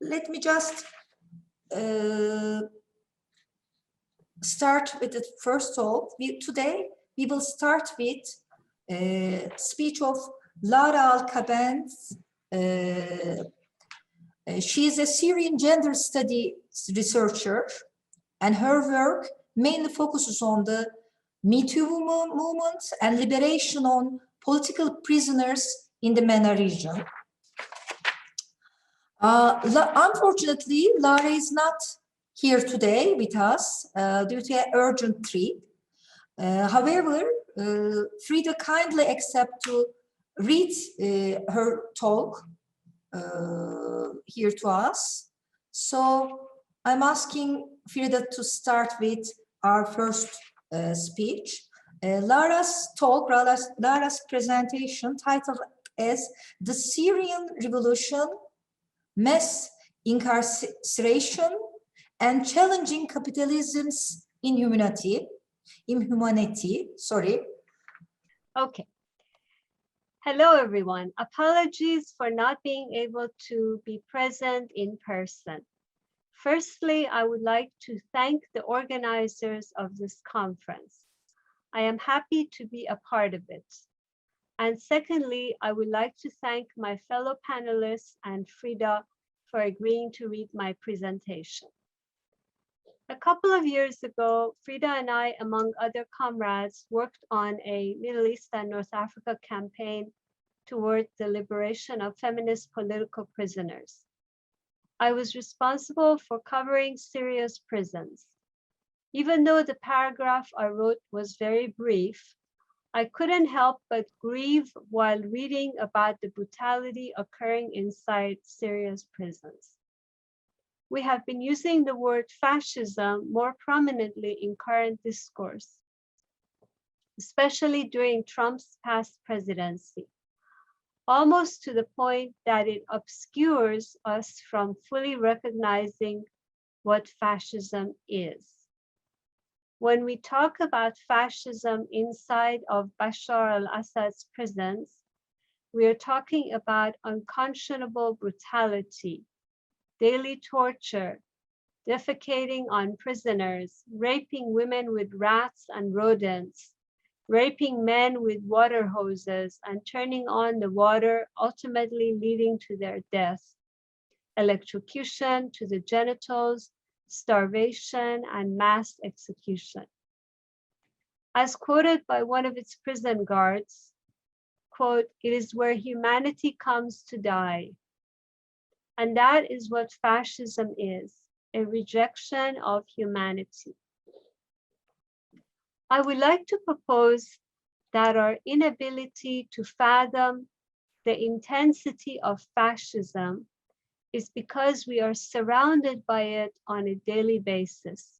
let me just start with the first talk. Today we will start with a speech of Lara Al-KATEB. She is a Syrian gender studies researcher, and her work mainly focuses on the Me Too movement and liberation on political prisoners in the MENA region. Unfortunately, Lara is not here today with us due to an urgent trip. However, Frida kindly accepted to read her talk here to us. So I'm asking Frida to start with our first speech. Lara's talk, Lara's presentation, titled as "The Syrian Revolution, Mass Incarceration and Challenging Capitalism's Inhumanity." Okay. Hello, everyone. Apologies for not being able to be present in person. Firstly, I would like to thank the organizers of this conference. I am happy to be a part of it. And secondly, I would like to thank my fellow panelists and Frida for agreeing to read my presentation. A couple of years ago, Frida and I, among other comrades, worked on a Middle East and North Africa campaign toward the liberation of feminist political prisoners. I was responsible for covering Syria's prisons. Even though the paragraph I wrote was very brief, I couldn't help but grieve while reading about the brutality occurring inside Syria's prisons. We have been using the word fascism more prominently in current discourse, especially during Trump's past presidency, almost to the point that it obscures us from fully recognizing what fascism is. When we talk about fascism inside of Bashar al-Assad's prisons, we are talking about unconscionable brutality, daily torture, defecating on prisoners, raping women with rats and rodents, raping men with water hoses and turning on the water, ultimately leading to their death, electrocution to the genitals, starvation, and mass execution. As quoted by one of its prison guards, quote, "It is where humanity comes to die." And that is what fascism is, a rejection of humanity. I would like to propose that our inability to fathom the intensity of fascism is because we are surrounded by it on a daily basis.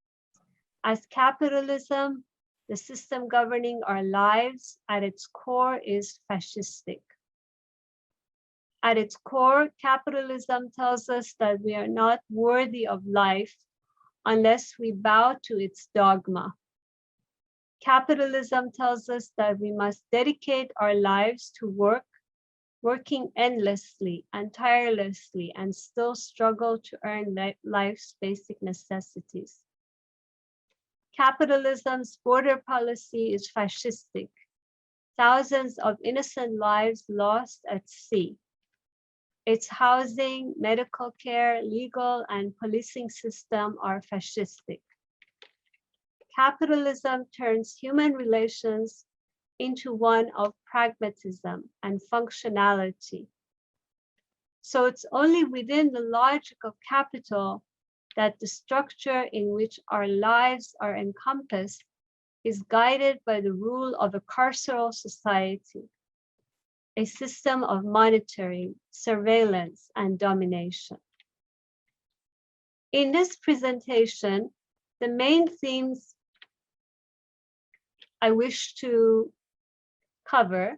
As capitalism, the system governing our lives at its core is fascistic. At its core, capitalism tells us that we are not worthy of life unless we bow to its dogma. Capitalism tells us that we must dedicate our lives to work, working endlessly and tirelessly, and still struggle to earn life's basic necessities. Capitalism's border policy is fascistic. Thousands of innocent lives lost at sea. Its housing, medical care, legal, and policing system are fascistic. Capitalism turns human relations into one of pragmatism and functionality. So it's only within the logic of capital that the structure in which our lives are encompassed is guided by the rule of a carceral society, a system of monitoring, surveillance, and domination. In this presentation, the main themes I wish to cover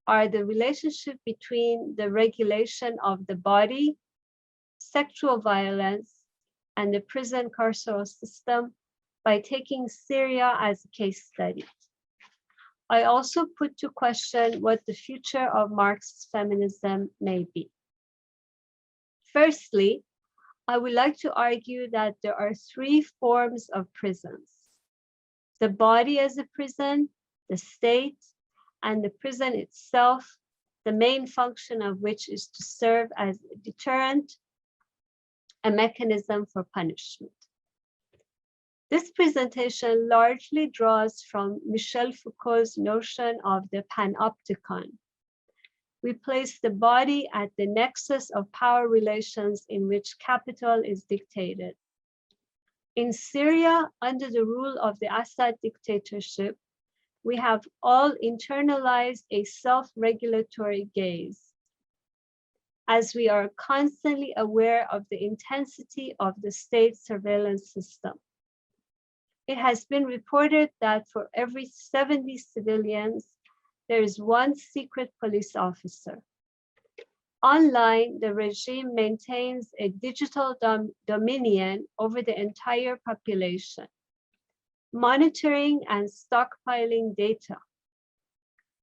are the relationship between the regulation of the body, sexual violence, and the prison carceral system by taking Syria as a case study. I also put to question what the future of Marxist feminism may be. Firstly, I would like to argue that there are three forms of prisons: the body as a prison, the state, and the prison itself, the main function of which is to serve as a deterrent, a mechanism for punishment. This presentation largely draws from Michel Foucault's notion of the panopticon. We place the body at the nexus of power relations in which capital is dictated. In Syria, under the rule of the Assad dictatorship, we have all internalized a self-regulatory gaze, as we are constantly aware of the intensity of the state surveillance system. It has been reported that for every 70 civilians, there is one secret police officer. Online, the regime maintains a digital dominion over the entire population, monitoring and stockpiling data.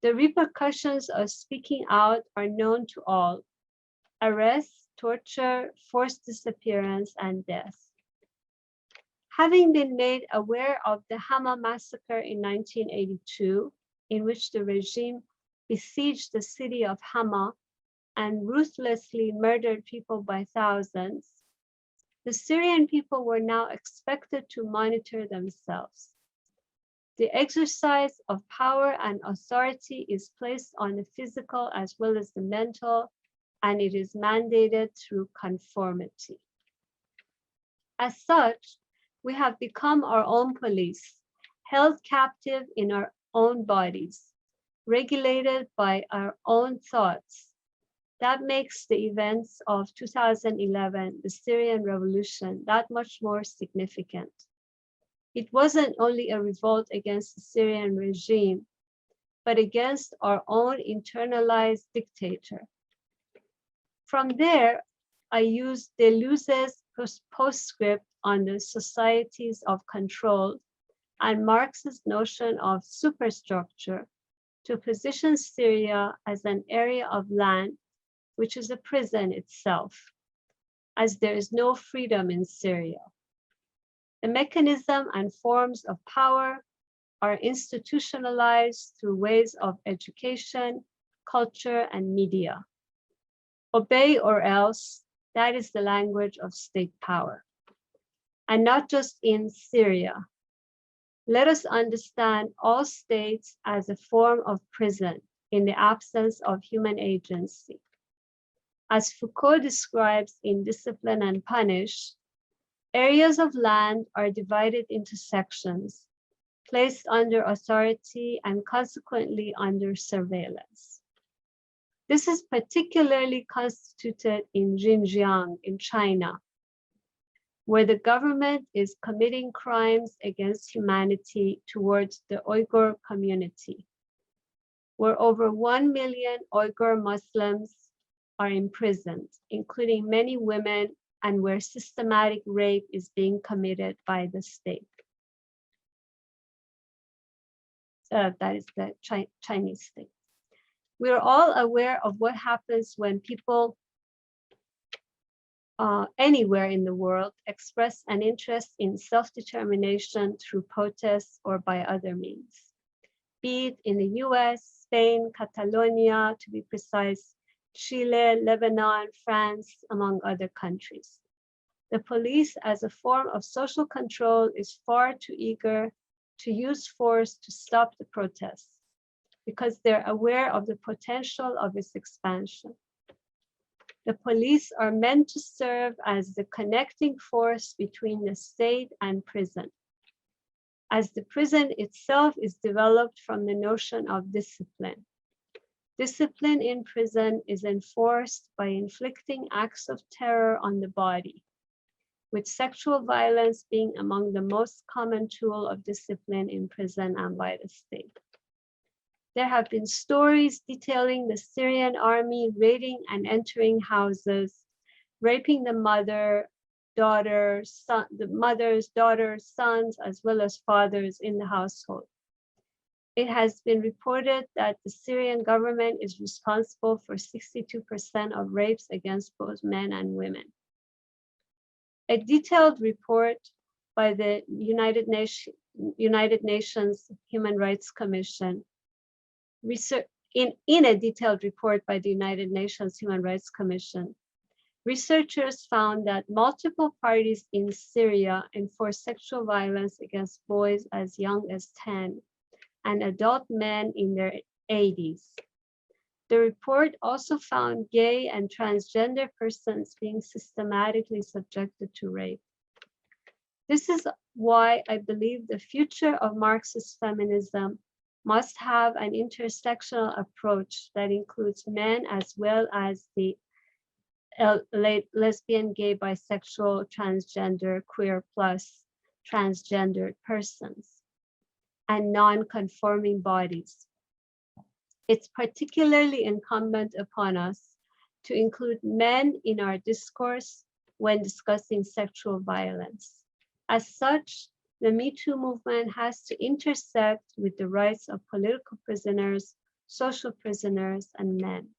The repercussions of speaking out are known to all: arrest, torture, forced disappearance, and death. Having been made aware of the Hama massacre in 1982, in which the regime besieged the city of Hama and ruthlessly murdered people by thousands, the Syrian people were now expected to monitor themselves. The exercise of power and authority is placed on the physical as well as the mental, and it is mandated through conformity. As such, we have become our own police, held captive in our own bodies, regulated by our own thoughts. That makes the events of 2011, the Syrian revolution, that much more significant. It wasn't only a revolt against the Syrian regime, but against our own internalized dictator. From there, I used Deleuze's postscript on the societies of control and Marx's notion of superstructure to position Syria as an area of land which is a prison itself, as there is no freedom in Syria. The mechanism and forms of power are institutionalized through ways of education, culture, and media. Obey or else, that is the language of state power. And not just in Syria. Let us understand all states as a form of prison in the absence of human agency. As Foucault describes in Discipline and Punish, areas of land are divided into sections, placed under authority and consequently under surveillance. This is particularly constituted in Xinjiang in China, where the government is committing crimes against humanity towards the Uyghur community, where over 1 million Uyghur Muslims are imprisoned, including many women, and where systematic rape is being committed by the state. That is the Chinese state. We are all aware of what happens when people anywhere in the world express an interest in self-determination through protests or by other means, be it in the US, Spain, Catalonia, to be precise, Chile, Lebanon, France, among other countries. The police, as a form of social control, is far too eager to use force to stop the protests because they're aware of the potential of its expansion. The police are meant to serve as the connecting force between the state and prison, as the prison itself is developed from the notion of discipline. Discipline in prison is enforced by inflicting acts of terror on the body, with sexual violence being among the most common tool of discipline in prison and by the state. There have been stories detailing the Syrian army raiding and entering houses, raping the mother's, daughters, sons, as well as fathers in the household. It has been reported that the Syrian government is responsible for 62% of rapes against both men and women. A detailed report by the United Nations Human Rights Commission, in a detailed report by the United Nations Human Rights Commission, researchers found that multiple parties in Syria enforce sexual violence against boys as young as 10 and adult men in their 80s. The report also found gay and transgender persons being systematically subjected to rape. This is why I believe the future of Marxist feminism must have an intersectional approach that includes men as well as the lesbian, gay, bisexual, transgender, queer plus transgendered persons and non-conforming bodies. It's particularly incumbent upon us to include men in our discourse when discussing sexual violence. As such, the Me Too movement has to intersect with the rights of political prisoners, social prisoners, and men.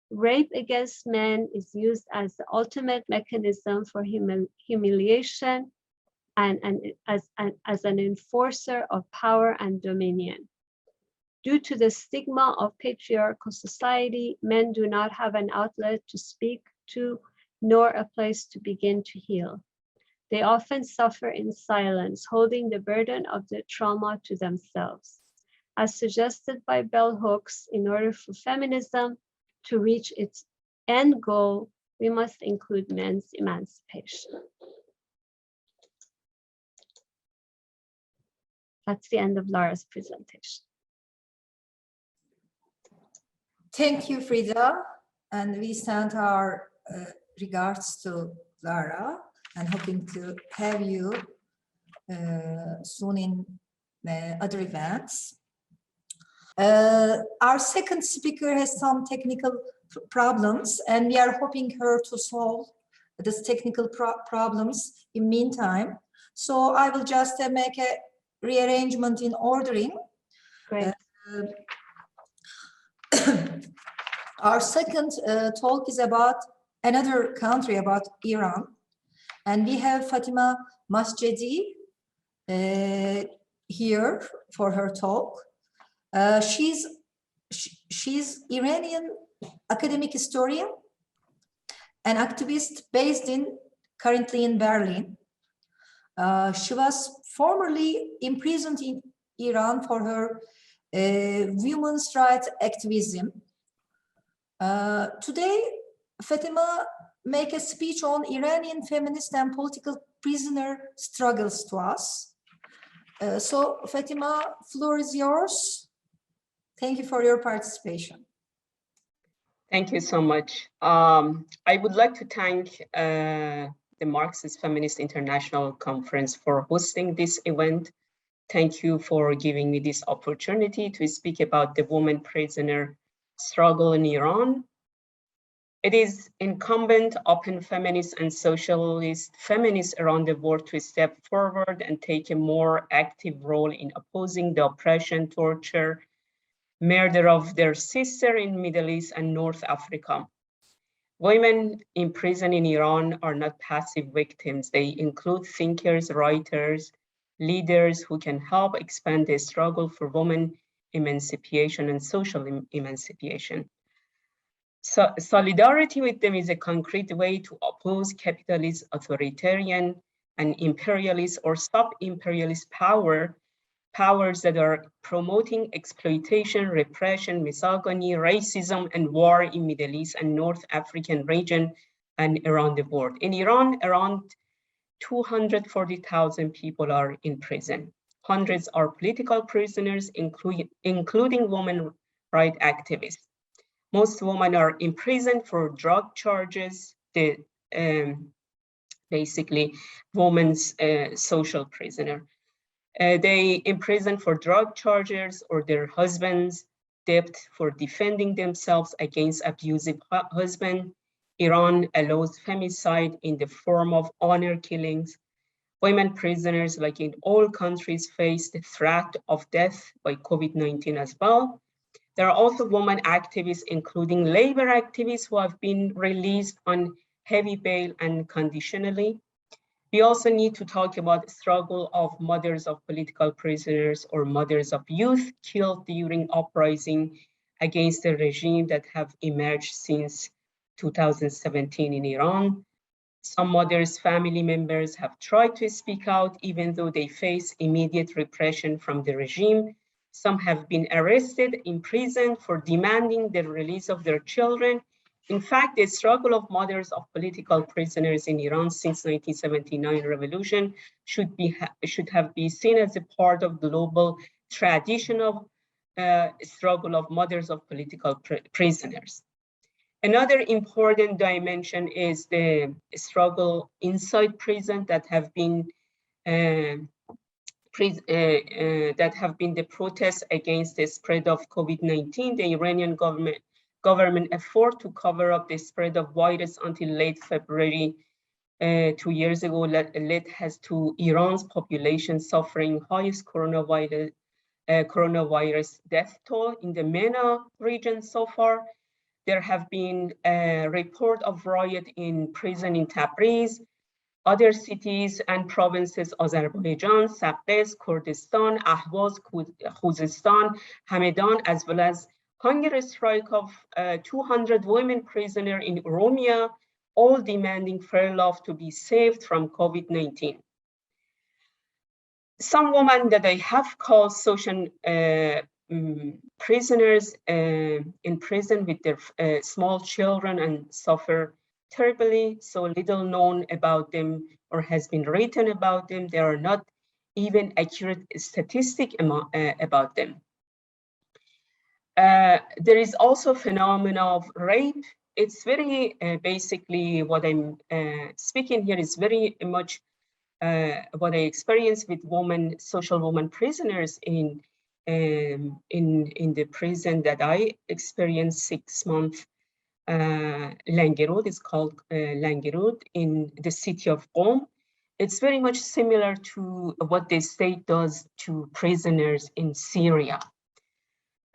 Rape against men is used as the ultimate mechanism for humiliation and as an enforcer of power and dominion. Due to the stigma of patriarchal society, men do not have an outlet to speak to, nor a place to begin to heal. They often suffer in silence, holding the burden of the trauma to themselves. As suggested by bell hooks, in order for feminism to reach its end goal, we must include men's emancipation. That's the end of Lara's presentation. Thank you, Frida. And we send our regards to Lara and hoping to have you soon in other events. Our second speaker has some technical problems, and we are hoping her to solve these technical problems in meantime. So I will just make a rearrangement in ordering. Great. Our second talk is about another country, about Iran. And we have Fatemeh MASJEDI here for her talk. She's Iranian academic historian and activist based currently in Berlin. She was formerly imprisoned in Iran for her women's rights activism. Today, Fatemeh make a speech on Iranian feminist and political prisoner struggles to us. So Fatemeh, floor is yours. Thank you for your participation. Thank you so much. I would like to thank the Marxist Feminist International Conference for hosting this event. Thank you for giving me this opportunity to speak about the women prisoner struggle in Iran. It is incumbent upon feminists and socialist feminists around the world to step forward and take a more active role in opposing the oppression, torture, murder of their sister in Middle East and North Africa. Women in prison in Iran are not passive victims. They include thinkers, writers, leaders who can help expand the struggle for women emancipation and social emancipation. So solidarity with them is a concrete way to oppose capitalist, authoritarian, and imperialist or sub-imperialist powers that are promoting exploitation, repression, misogyny, racism, and war in Middle East and North African region and around the world. In Iran, around 240,000 people are in prison. Hundreds are political prisoners, including women rights activists. Most women are imprisoned for drug charges, basically women's social prisoner. They imprison for drug charges or their husbands' debt for defending themselves against abusive husband. Iran allows femicide in the form of honor killings. Women prisoners, like in all countries, face the threat of death by COVID-19 as well. There are also women activists, including labor activists, who have been released on heavy bail and conditionally. We also need to talk about the struggle of mothers of political prisoners or mothers of youth killed during uprising against the regime that have emerged since 2017 in Iran. Some mothers' family members have tried to speak out even though they face immediate repression from the regime. Some have been arrested, imprisoned for demanding the release of their children. In fact, the struggle of mothers of political prisoners in Iran since 1979 revolution should have been seen as a part of the global tradition of struggle of mothers of political prisoners. Another important dimension is the struggle inside prison that have been the protests against the spread of COVID-19. The Iranian government effort to cover up the spread of virus until late February 2 years ago led to Iran's population suffering highest coronavirus death toll in the MENA region so far. There have been a report of riot in prison in Tabriz, other cities and provinces, Azerbaijan, Sabres, Kurdistan, Ahvaz, Khuzestan, Hamadan, as well as hunger strike of 200 women prisoners in Oromia, all demanding fair life to be saved from COVID-19. Some women that I have called social prisoners in prison with their small children and suffer terribly. So little known about them or has been written about them. There are not even accurate statistics about them. There is also phenomena of rape. It's very basically what I'm speaking here is very much what I experienced with social women prisoners in the prison that I experienced 6 months. Langerud is called Langerud in the city of Qom. It's very much similar to what the state does to prisoners in Syria,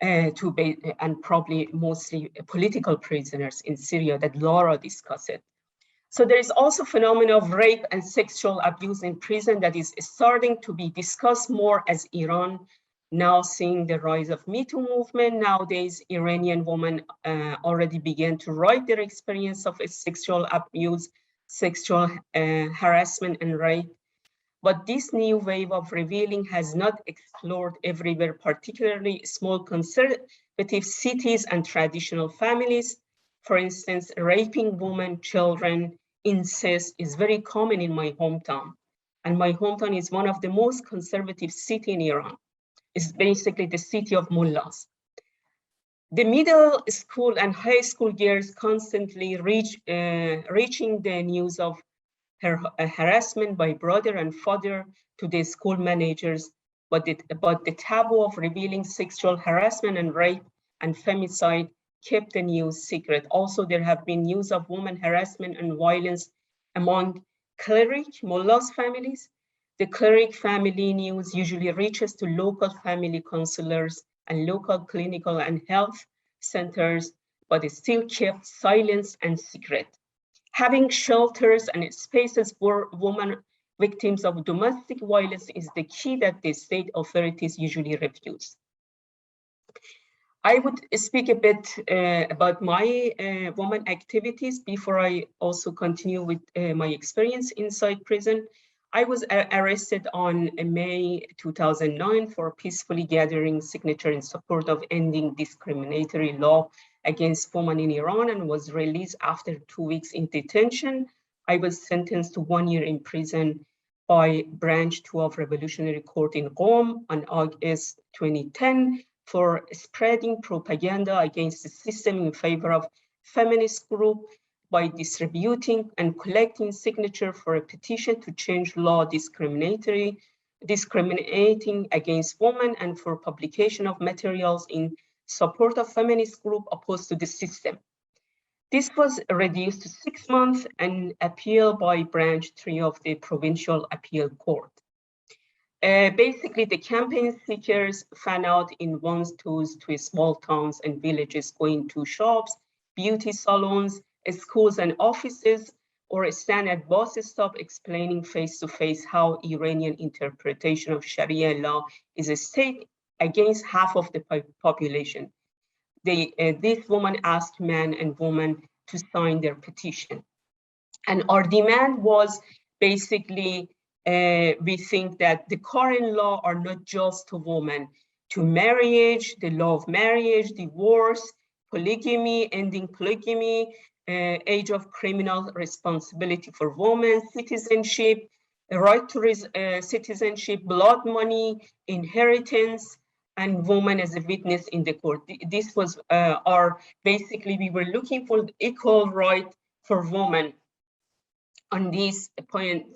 and probably mostly political prisoners in Syria that LARA discussed it. So there is also phenomena of rape and sexual abuse in prison that is starting to be discussed more as Iran now seeing the rise of Me Too movement. Nowadays, Iranian women already began to write their experience of sexual abuse, sexual harassment and rape. But this new wave of revealing has not explored everywhere, particularly small conservative cities and traditional families. For instance, raping women, children, incest is very common in my hometown. And my hometown is one of the most conservative cities in Iran. It's basically the city of mullahs. The middle school and high school girls constantly reaching the news of harassment by brother and father to the school managers, but the taboo of revealing sexual harassment and rape and femicide kept the news secret. Also, there have been news of women harassment and violence among cleric, mullahs families. The cleric family news usually reaches to local family counselors and local clinical and health centers, but is still kept silent and secret. Having shelters and spaces for women victims of domestic violence is the key that the state authorities usually refuse. I would speak a bit about my women activities before I also continue with my experience inside prison. I was arrested on May 2009 for peacefully gathering signature in support of ending discriminatory law against women in Iran and was released after 2 weeks in detention. I was sentenced to 1 year in prison by Branch 2 of Revolutionary Court in Qom on August 2010 for spreading propaganda against the system in favor of feminist group by distributing and collecting signature for a petition to change law discriminating against women and for publication of materials in support of feminist group opposed to the system. This was reduced to 6 months and appealed by Branch 3 of the Provincial Appeal Court. Basically, the campaign seekers fan out in one's tours to small towns and villages, going to shops, beauty salons, schools and offices, or stand at bus stop explaining face-to-face how Iranian interpretation of Sharia law is a state against half of the population. This woman asked men and women to sign their petition. And our demand was basically, we think that the current law are not just to women, to marriage, the law of marriage, divorce, polygamy, ending polygamy, age of criminal responsibility for women, citizenship, right to citizenship, blood money, inheritance, and women as a witness in the court. This was basically, we were looking for the equal right for women on these points,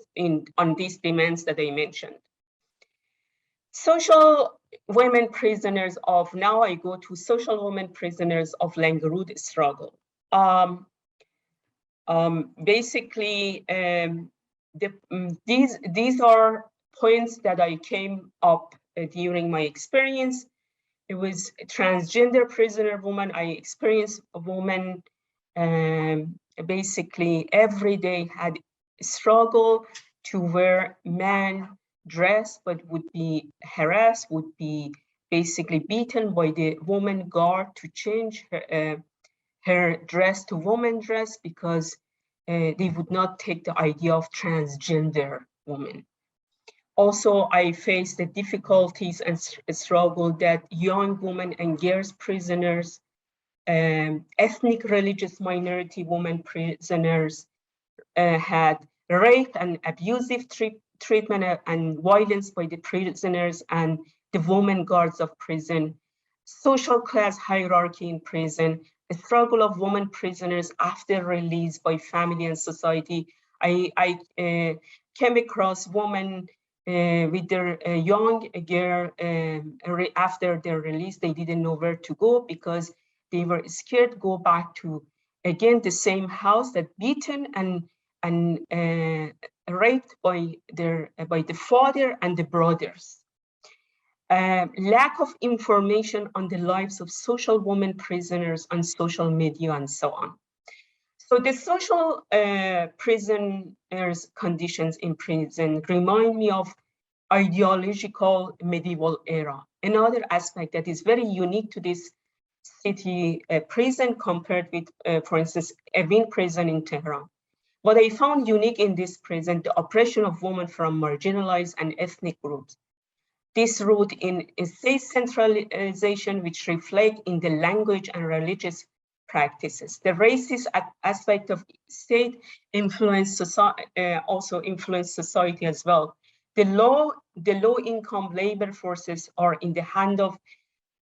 on these demands that I mentioned. Social women prisoners of, now I go to social women prisoners of Langarud struggle. Basically, these are points that I came up during my experience. It was a transgender prisoner woman. I experienced a woman basically every day had a struggle to wear man dress, but would be harassed, would be basically beaten by the woman guard to change her dress to woman dress because they would not take the idea of transgender woman. Also, I faced the difficulties and struggle that young women and girls prisoners, ethnic religious minority women prisoners had rape and abusive treatment and violence by the prisoners and the women guards of prison, social class hierarchy in prison, the struggle of women prisoners after release by family and society. I came across women with their young girl after their release. They didn't know where to go because they were scared to go back to, again, the same house that beaten and raped by the father and the brothers. Lack of information on the lives of social women prisoners on social media and so on. So the social prisoners' conditions in prison remind me of ideological medieval era. Another aspect that is very unique to this city prison compared with, for instance, Evin prison in Tehran. What I found unique in this prison, the oppression of women from marginalized and ethnic groups. This root in a state centralization which reflect in the language and religious practices. The racist aspect of state influence society, also influence society as well. The low income labor forces are in the hand of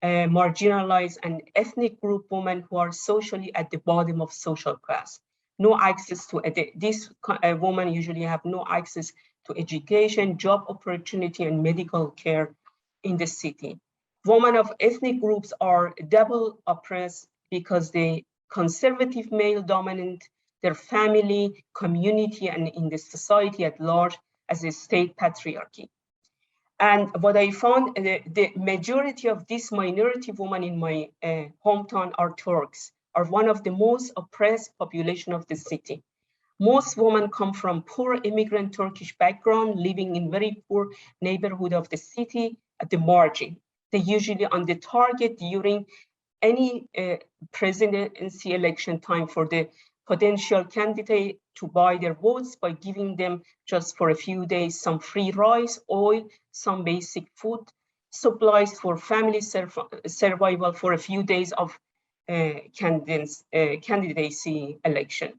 marginalized and ethnic group women who are socially at the bottom of social class. No access to, this women usually have no access to education, job opportunity, and medical care in the city. Women of ethnic groups are double oppressed because they conservative male dominant their family, community, and in the society at large as a state patriarchy. And what I found, the majority of these minority women in my hometown are Turks, are one of the most oppressed population of the city. Most women come from poor immigrant Turkish background, living in very poor neighborhood of the city at the margin. They usually on the target during any presidency election time for the potential candidate to buy their votes by giving them just for a few days some free rice, oil, some basic food supplies for family survival for a few days of candidacy election.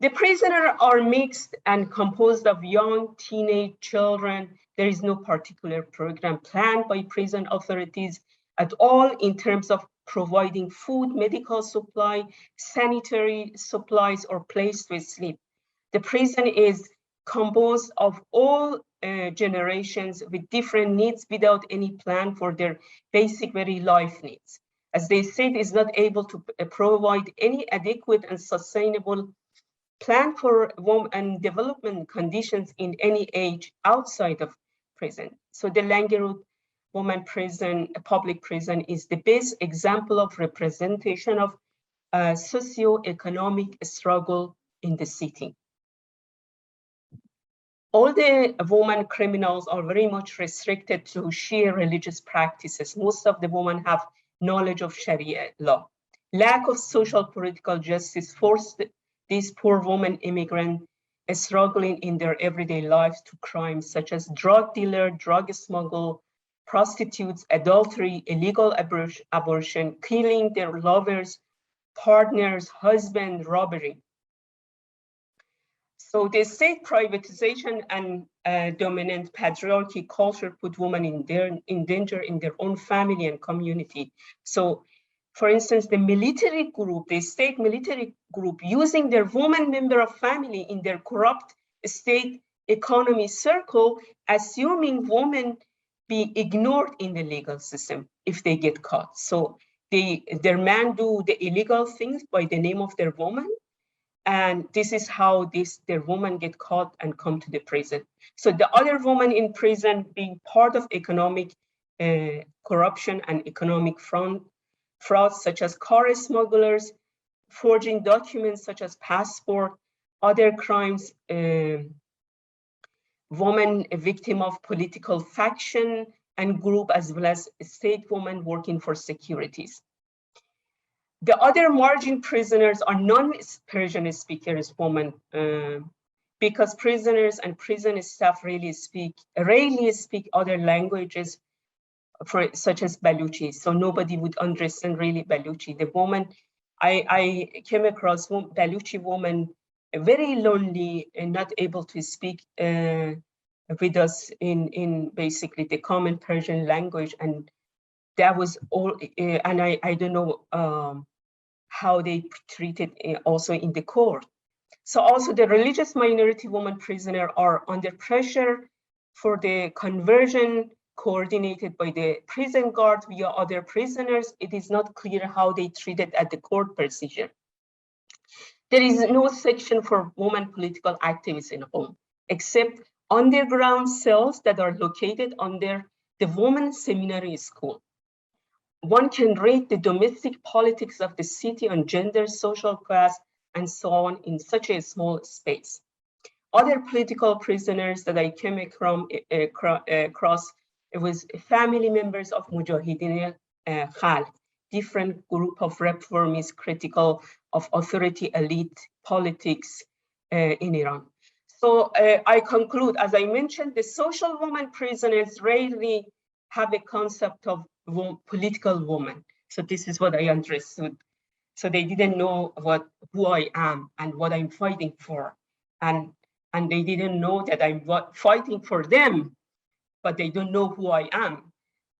The prisoners are mixed and composed of young teenage children. There is no particular program planned by prison authorities at all in terms of providing food, medical supply, sanitary supplies, or place to sleep. The prison is composed of all generations with different needs without any plan for their basic very life needs. As they said, is not able to provide any adequate and sustainable plan for women and development conditions in any age outside of prison. So the Langarud Women Prison, a public prison, is the best example of representation of socio-economic struggle in the city. All the women criminals are very much restricted to sheer religious practices. Most of the women have knowledge of Sharia law. Lack of social political justice forced these poor women immigrants struggling in their everyday lives to crimes such as drug dealer, drug smuggle, prostitutes, adultery, illegal abortion, killing their lovers, partners, husband, robbery. So the state privatization and dominant patriarchy culture put women in danger in their own family and community. So, for instance, the military group, the state military group, using their woman member of family in their corrupt state economy circle, assuming women be ignored in the legal system if they get caught. So their men do the illegal things by the name of their woman. And this is how their women get caught and come to the prison. So the other women in prison being part of economic corruption and economic frauds such as car smugglers, forging documents such as passport, other crimes, women a victim of political faction and group, as well as state women working for securities. The other margin prisoners are non-Persian speakers women, because prisoners and prison staff rarely speak other languages, such as Baluchi. So nobody would understand really Baluchi. The woman, I came across Baluchi woman, very lonely and not able to speak with us in basically the common Persian language, and that was all. And I don't know how they treated also in the court. So also the religious minority women prisoner are under pressure for the conversion coordinated by the prison guard via other prisoners. It is not clear how they treated at the court procedure. There is no section for women political activists in home, except underground cells that are located under the women's seminary school. One can rate the domestic politics of the city on gender, social class, and so on in such a small space. Other political prisoners that I came across, it was family members of Mujahideen Khalq, different group of reformists critical of authority, elite politics in Iran. So I conclude, as I mentioned, the social woman prisoners rarely have a concept of political woman. So this is what I understood. So they didn't know who I am and what I'm fighting for. And they didn't know that I'm fighting for them, but they don't know who I am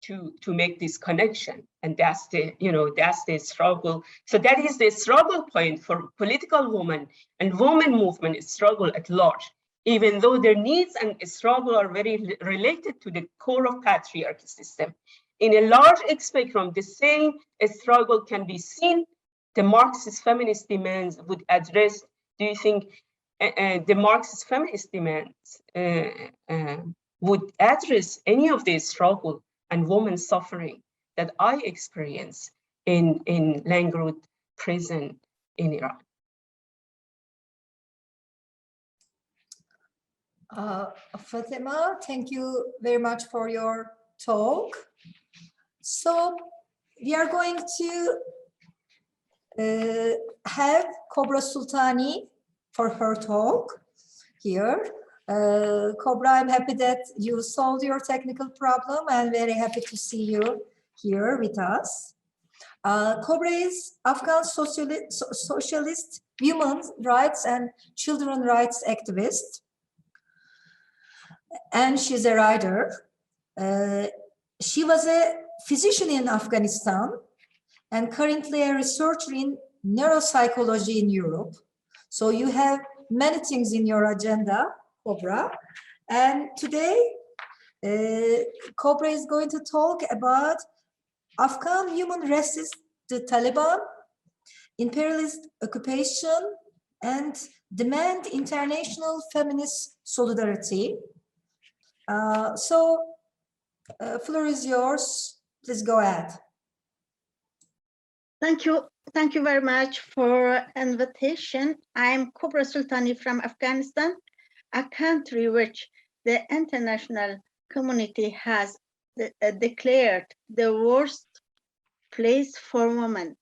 to make this connection. And that's that's the struggle. So that is the struggle point for political women and women movement struggle at large, even though their needs and struggle are very related to the core of patriarchy system. In a large spectrum, the same struggle can be seen. The Marxist feminist demands would address, do you think the Marxist feminist demands would address any of the struggle and women's suffering that I experienced in Langrud prison in Iran? Fatima, thank you very much for your talk. So we are going to have KOBRA Sultani for her talk here. KOBRA, I'm happy that you solved your technical problem and very happy to see you here with us. KOBRA is Afghan socialist, women's rights and children's rights activist. And she's a writer. She was a physician in Afghanistan and currently a researcher in neuropsychology in Europe. So you have many things in your agenda, KOBRA. And today, KOBRA is going to talk about Afghan human races, the Taliban, imperialist occupation, and demand international feminist solidarity. Floor is yours. Please go ahead. Thank you. Thank you very much for invitation. I'm KOBRA Sultani from Afghanistan. a country which the international community has declared the worst place for women.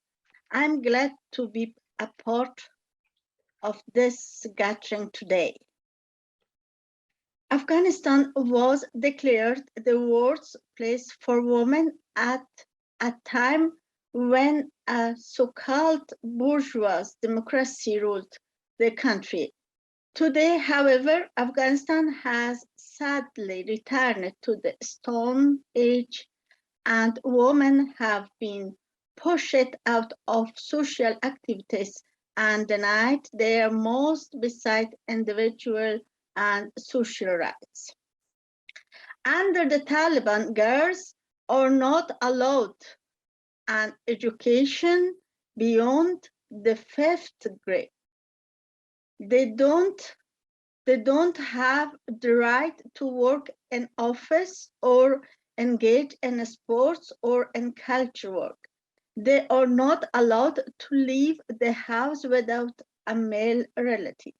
I'm glad to be a part of this gathering today. Afghanistan was declared the worst place for women at a time when a so-called bourgeois democracy ruled the country. Today, however, Afghanistan has sadly returned to the Stone Age, and women have been pushed out of social activities and denied their most basic individual and social rights. Under the Taliban, girls are not allowed an education beyond the 5th grade. They don't have the right to work in office or engage in sports or in culture work. They are not allowed to leave the house without a male relative.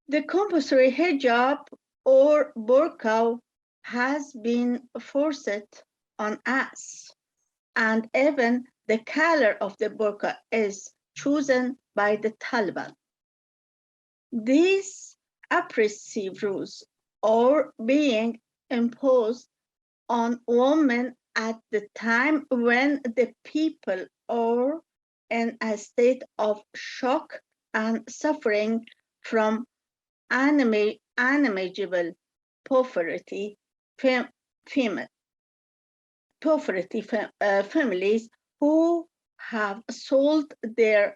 The compulsory hijab or burqa has been forced on us, and even the color of the burqa is chosen by the Taliban. These oppressive rules are being imposed on women at the time when the people are in a state of shock and suffering from unimaginable poverty, families who have sold their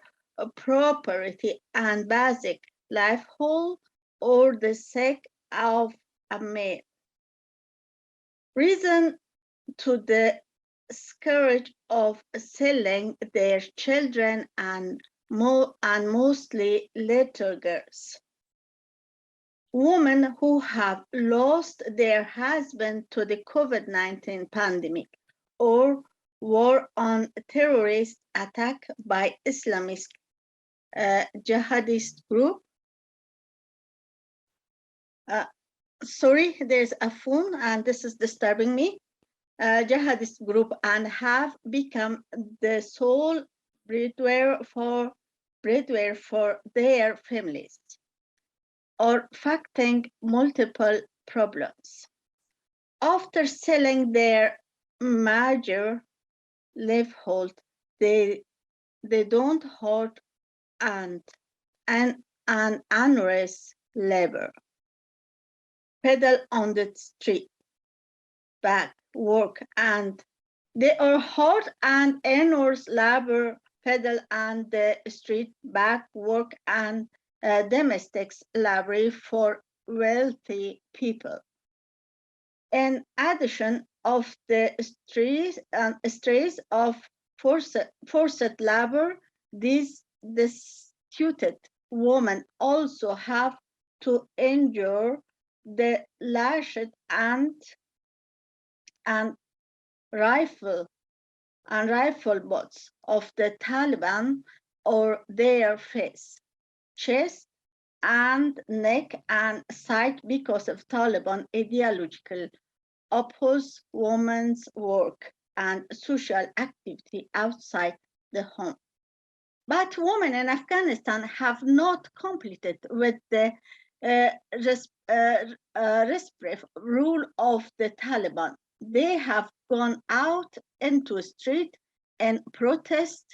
property and basic livelihood or the sake of a meal. Reason to the scourge of selling their children and mostly little girls. Women who have lost their husband to the COVID-19 pandemic or were on terrorist attack by Islamist jihadist group. Sorry, there's a phone and this is disturbing me. Jihadist group and have become the sole breadwinner for their families, or facing multiple problems. After selling their major livelihood, they don't hold an unrest labor, pedal on the street, back work, and they are hard and enormous labor, pedal on the street, back work, and domestic labor for wealthy people. In addition of the stress of forced labor, these destitute women also have to endure the lashed and rifle bullets of the Taliban or their face, chest, and neck and side because of Taliban ideological oppose women's work and social activity outside the home. But women in Afghanistan have not completed with the repressive rule of the Taliban. They have gone out into the street and protest,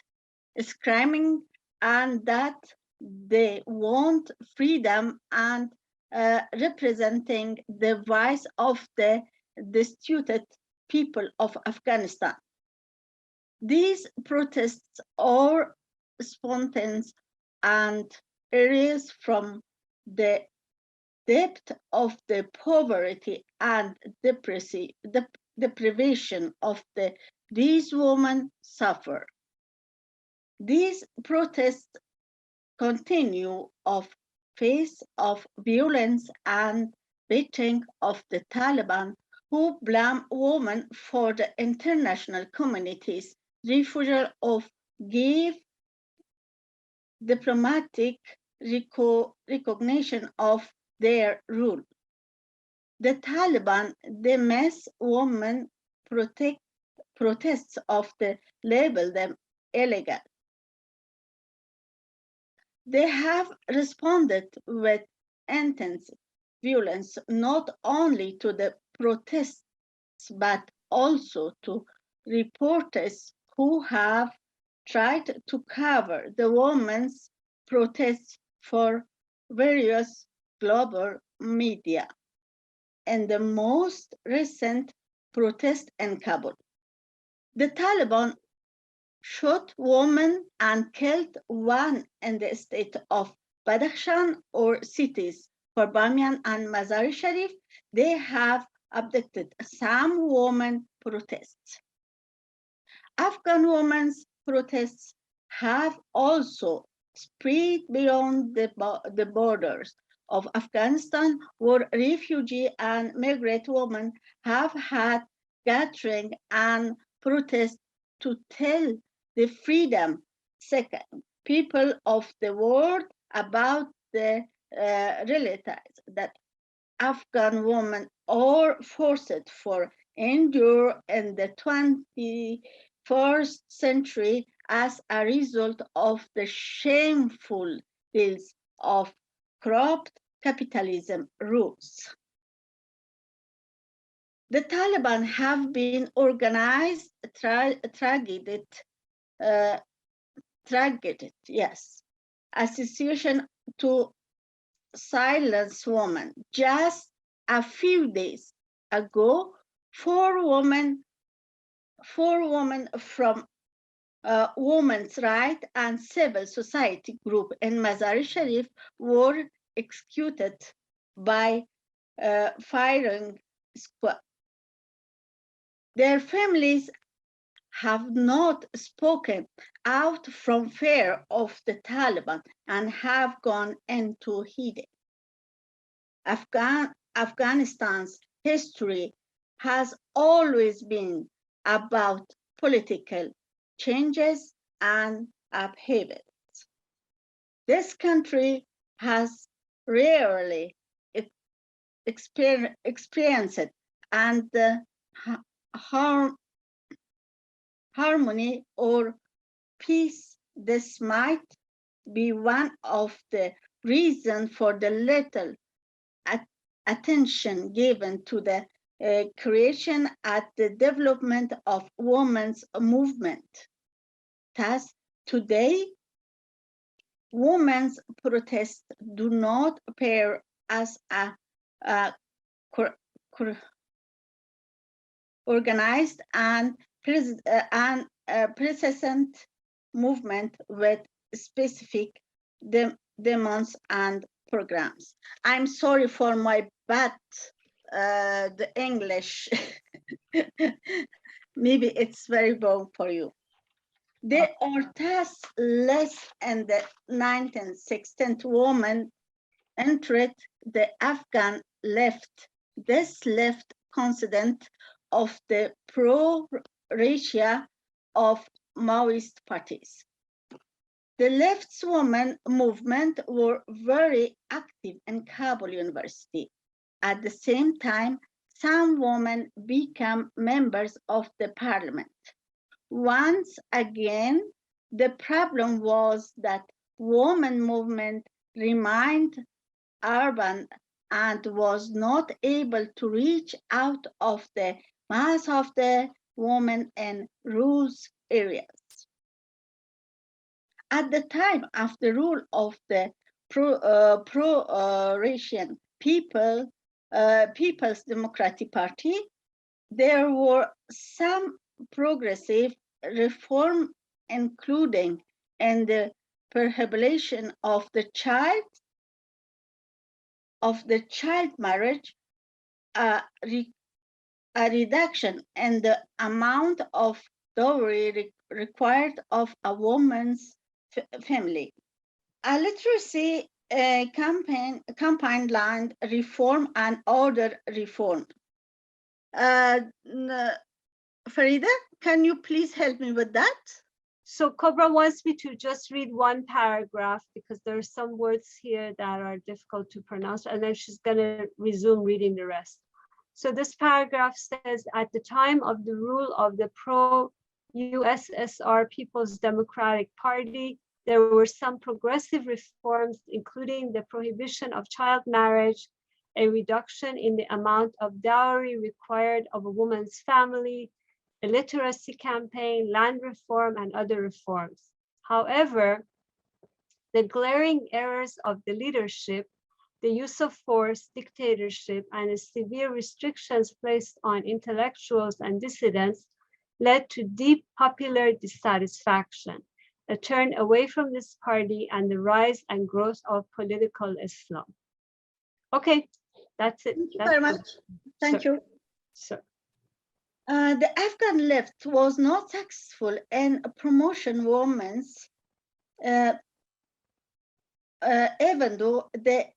screaming, and that they want freedom and representing the voice of the destitute people of Afghanistan. These protests are spontaneous and arise from the depth of the poverty and deprivation of these women suffer. These protests continue of face of violence and beating of the Taliban, who blame women for the international community's refusal of give diplomatic recognition of their rule. The Taliban dismiss women protests of the label them illegal. They have responded with intense violence not only to the protests but also to reporters who have tried to cover the women's protests for various global media and the most recent protest in Kabul. The Taliban shot women and killed one in the state of Badakhshan or cities for Bamiyan and Mazar-e-Sharif. They have abducted some women protests. Afghan women's protests have also spread beyond the borders of Afghanistan, where refugee and migrant women have had gathering and protests to tell the freedom second people of the world about the realities that Afghan women are forced for endure in the 21st century as a result of the shameful deals of corrupt capitalism rules. The Taliban have been organized association to silence women. Just a few days ago, four women from women's rights and civil society group in Mazar-e-Sharif were executed by firing squad. Their families have not spoken out from fear of the Taliban and have gone into hiding. Afghanistan's history has always been about political changes and upheavals. This country has rarely experienced and harmony or peace. This might be one of the reasons for the little attention given to the creation and the development of women's movement. Thus, today, women's protests do not appear as a organized and present movement with specific demands and programs. I'm sorry for my bad the English. Maybe it's very wrong for you. There are thus less in the 1960s women entered the Afghan left. This left consistent of the pro-Russia of Maoist parties. The left's women movement were very active in Kabul University. At the same time, some women became members of the parliament. Once again, the problem was that women movement remained urban and was not able to reach out of the mass of the women in rural areas. At the time of the rule of the pro-Russian People's Democratic Party, there were some progressive reform, including in the prohibition of the child marriage, a reduction in the amount of dowry required of a woman's family. A literacy campaign land reform and order reform. Frida, can you please help me with that? So KOBRA wants me to just read one paragraph because there are some words here that are difficult to pronounce, and then she's going to resume reading the rest. So this paragraph says, at the time of the rule of the pro-USSR People's Democratic Party, there were some progressive reforms, including the prohibition of child marriage, a reduction in the amount of dowry required of a woman's family, a literacy campaign, land reform, and other reforms. However, the glaring errors of the leadership, the use of force, dictatorship, and the severe restrictions placed on intellectuals and dissidents led to deep popular dissatisfaction, a turn away from this party, and the rise and growth of political Islam. Okay, that's it. Thank you very much. Thank you. Sure. The Afghan left was not successful in promoting women's, even though they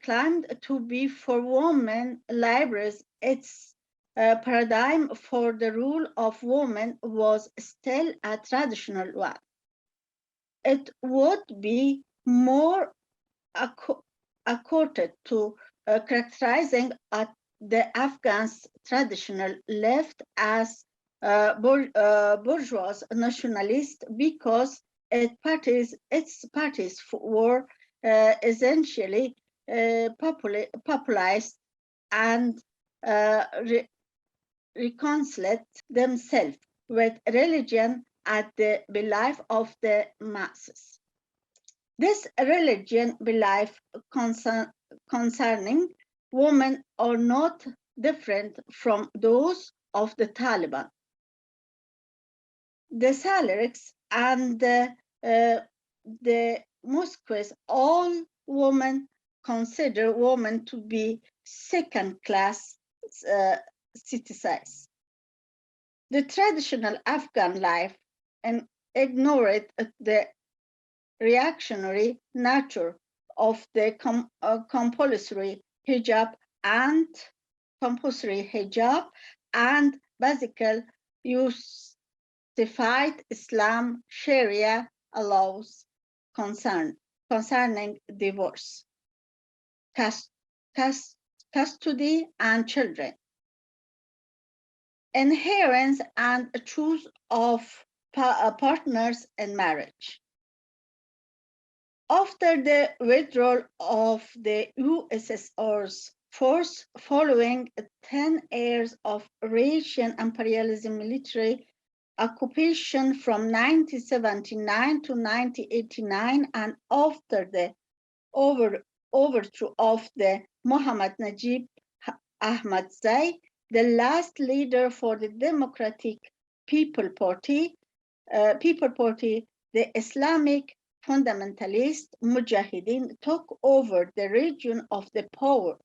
claimed to be for women libraries. Its paradigm for the rule of women was still a traditional one. It would be more accorded to characterizing the Afghans' traditional left as bourgeois nationalist because its parties were essentially populist and reconciled themselves with religion as the belief of the masses. This religion belief concerning women are not different from those of the Taliban. The salaries and the mosques, all women consider women to be second-class citizens. The traditional Afghan life ignored the reactionary nature of the compulsory hijab and basically justified Islam Sharia laws concerning divorce, custody, and children, inheritance, and choice of partners in marriage. After the withdrawal of the USSR's force following 10 years of Russian imperialism military occupation from 1979 to 1989, and after the overthrow of the Mohammad Najib Ahmadzai, the last leader for the Democratic People Party, the Islamic fundamentalist Mujahideen took over the region of the power.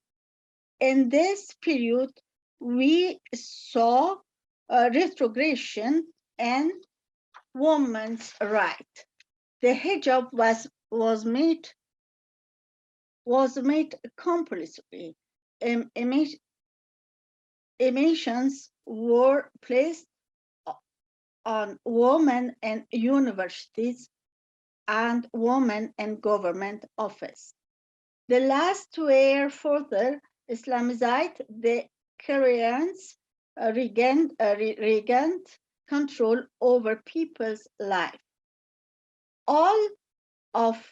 In this period, we saw a retrogression in women's rights. The hijab was made compulsory. Emissions were placed on women in universities and women in government office. The last year further Islamized the Koreans regained control over people's life. All of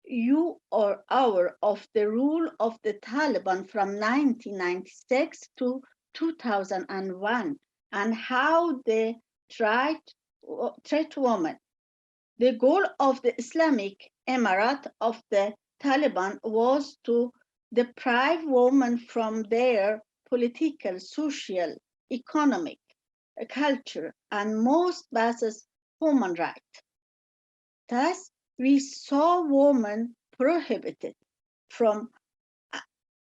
you or our of the rule of the Taliban from 1996 to 2001 and how they treat women. The goal of the Islamic Emirate of the Taliban was to deprive women from their political, social, economic, culture, and most basic human rights. Thus, we saw women prohibited from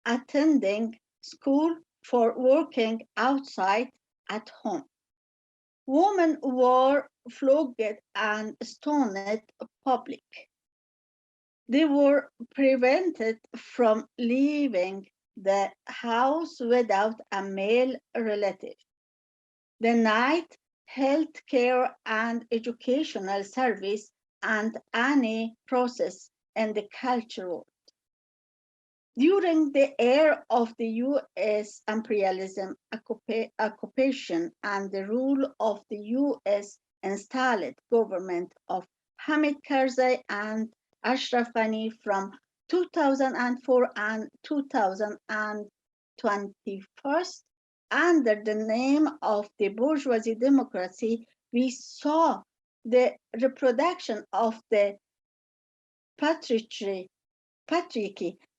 attending school for working outside at home. Women were flogged and stoned public. They were prevented from leaving the house without a male relative. The night health care and educational service, and any process in the cultural. During the era of the US imperialism, occupation, and the rule of the US installed government of Hamid Karzai and Ashraf Ghani from 2004 and 2021, under the name of the bourgeoisie democracy, we saw the reproduction of the patriarchy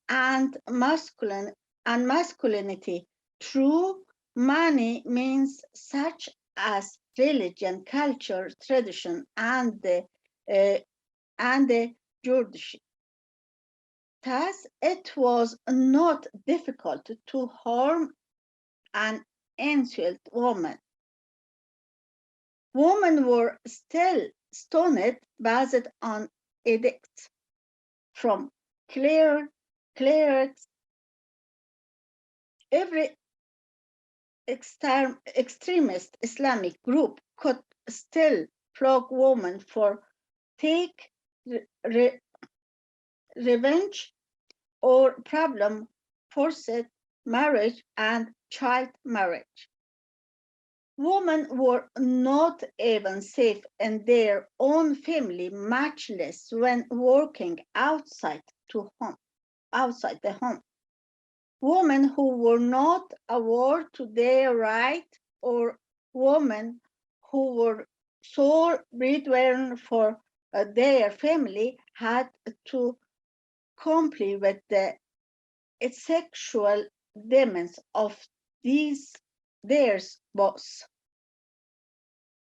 and masculinity through many means such as religion, culture, tradition, and the judiciary. Thus, it was not difficult to harm and insult women. Women were still stoned based on edicts from clerics. Every extremist Islamic group could still flog women for take revenge or problem, forced marriage, and child marriage. Women were not even safe in their own family, much less when working outside the home. Women who were not aware to their right, or women who were sole breadwinner for their family, had to comply with the sexual demands of their boss.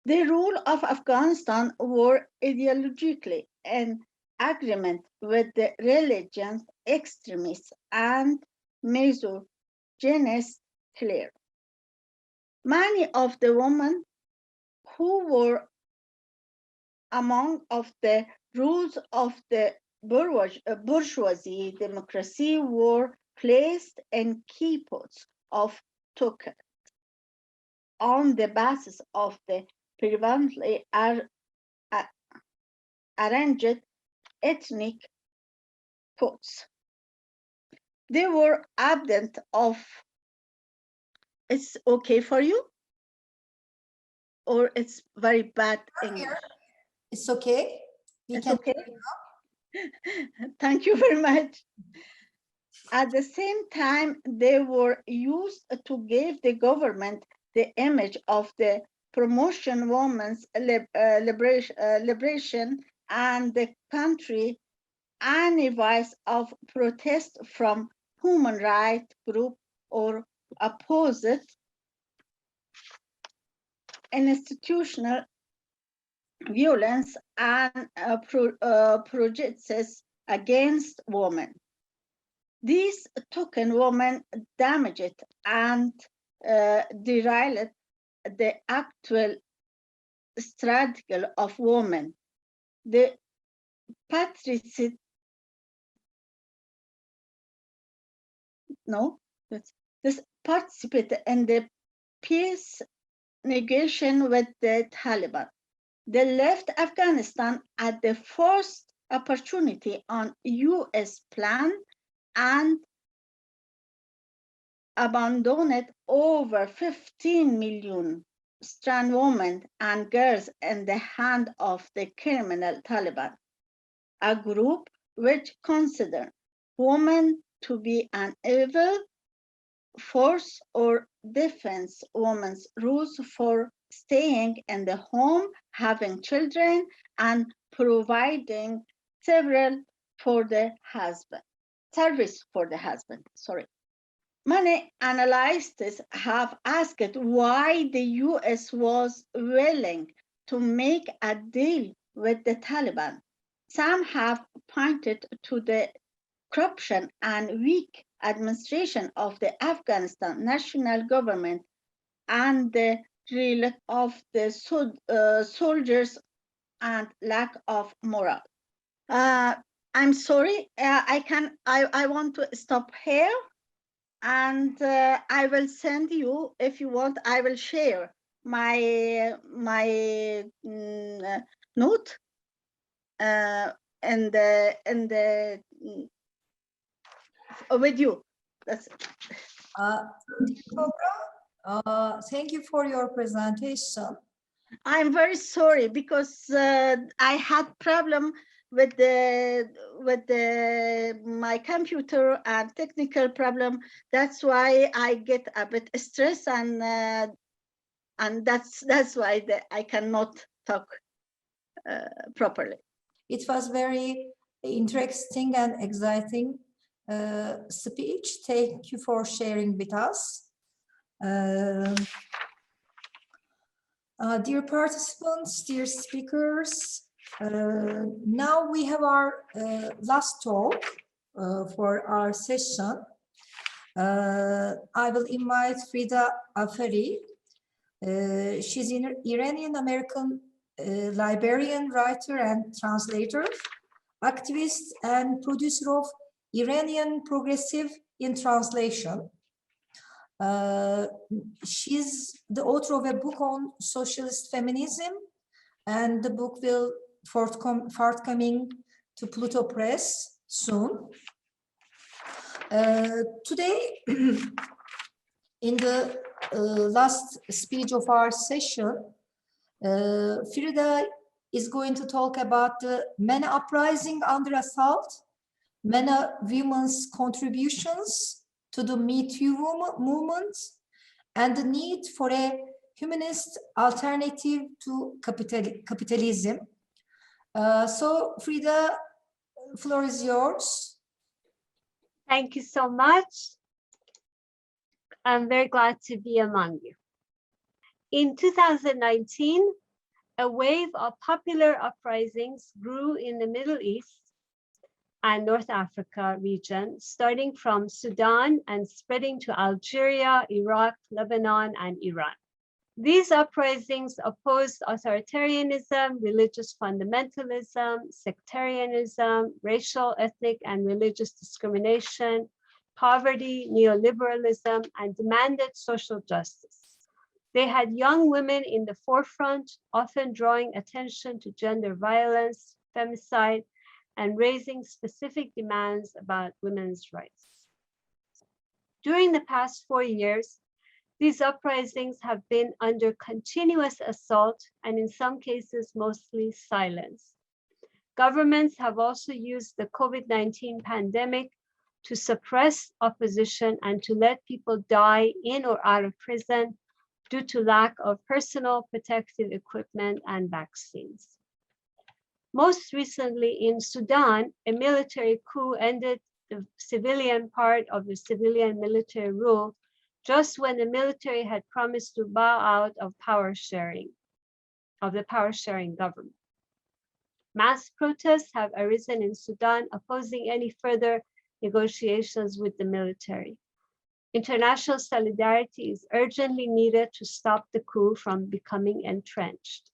The rule of Afghanistan were ideologically in agreement with the religious extremists and misogynist clear. Many of the women who were among of the rules of the bourgeoisie democracy were placed in key posts of token on the basis of the prevalently arranged ethnic codes. They were absent of. It's okay for you? Or it's very bad English? It's okay. It's okay. Thank you very much. At the same time, they were used to give the government the image of the promotion women's liberation and the country, any voice of protest from human rights group or opposite institutional violence and prejudices against women. These token women damaged and derailed the actual struggle of women. The patriots, this participated in the peace negotiation with the Taliban. They left Afghanistan at the first opportunity on US plan and abandoned over 15 million strand women and girls in the hand of the criminal Taliban, a group which considered women to be an evil force or defense women's rules for staying in the home, having children, and providing service for the husband. Many analysts have asked why the US was willing to make a deal with the Taliban. Some have pointed to the corruption and weak administration of the Afghanistan national government and the relief of the soldiers and lack of morale. I'm sorry, I want to stop here, and I will send you, if you want, I will share my note and with you. That's it. KOBRA, thank you for your presentation. I'm very sorry because I had problem with my computer and technical problem. That's why I get a bit stressed, and that's why I cannot talk properly. It was very interesting and exciting speech. Thank you for sharing with us. Dear participants, dear speakers, now we have our last talk for our session. I will invite Frida Avery. She's an Iranian-American librarian, writer, and translator, activist, and producer of Iranian Progressive in Translation. She's the author of a book on socialist feminism, and the book will forthcoming to Pluto Press soon. Today, in the last speech of our session, Frida is going to talk about the MENA uprising under assault, MENA women's contributions to the Me Too movement, and the need for a humanist alternative to capitalism. So, Frida, the floor is yours. Thank you so much. I'm very glad to be among you. In 2019, a wave of popular uprisings grew in the Middle East and North Africa region, starting from Sudan and spreading to Algeria, Iraq, Lebanon, and Iran. These uprisings opposed authoritarianism, religious fundamentalism, sectarianism, racial, ethnic, and religious discrimination, poverty, neoliberalism, and demanded social justice. They had young women in the forefront, often drawing attention to gender violence, femicide, and raising specific demands about women's rights. During the past 4 years, these uprisings have been under continuous assault and in some cases mostly silence. Governments have also used the COVID-19 pandemic to suppress opposition and to let people die in or out of prison due to lack of personal protective equipment and vaccines. Most recently in Sudan, a military coup ended the civilian part of the civilian military rule just when the military had promised to bow out of the power sharing government. Mass protests have arisen in Sudan opposing any further negotiations with the military. International solidarity is urgently needed to stop the coup from becoming entrenched.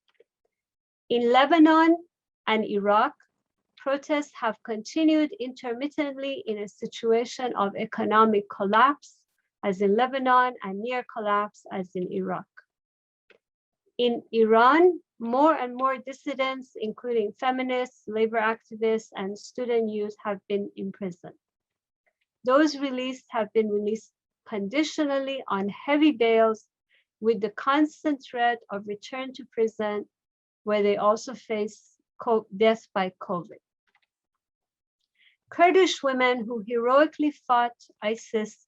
In Lebanon and Iraq, protests have continued intermittently in a situation of economic collapse, as in Lebanon, and near collapse, as in Iraq. In Iran, more and more dissidents, including feminists, labor activists, and student youth, have been imprisoned. Those released have been released conditionally on heavy bails, with the constant threat of return to prison, where they also face death by COVID. Kurdish women who heroically fought ISIS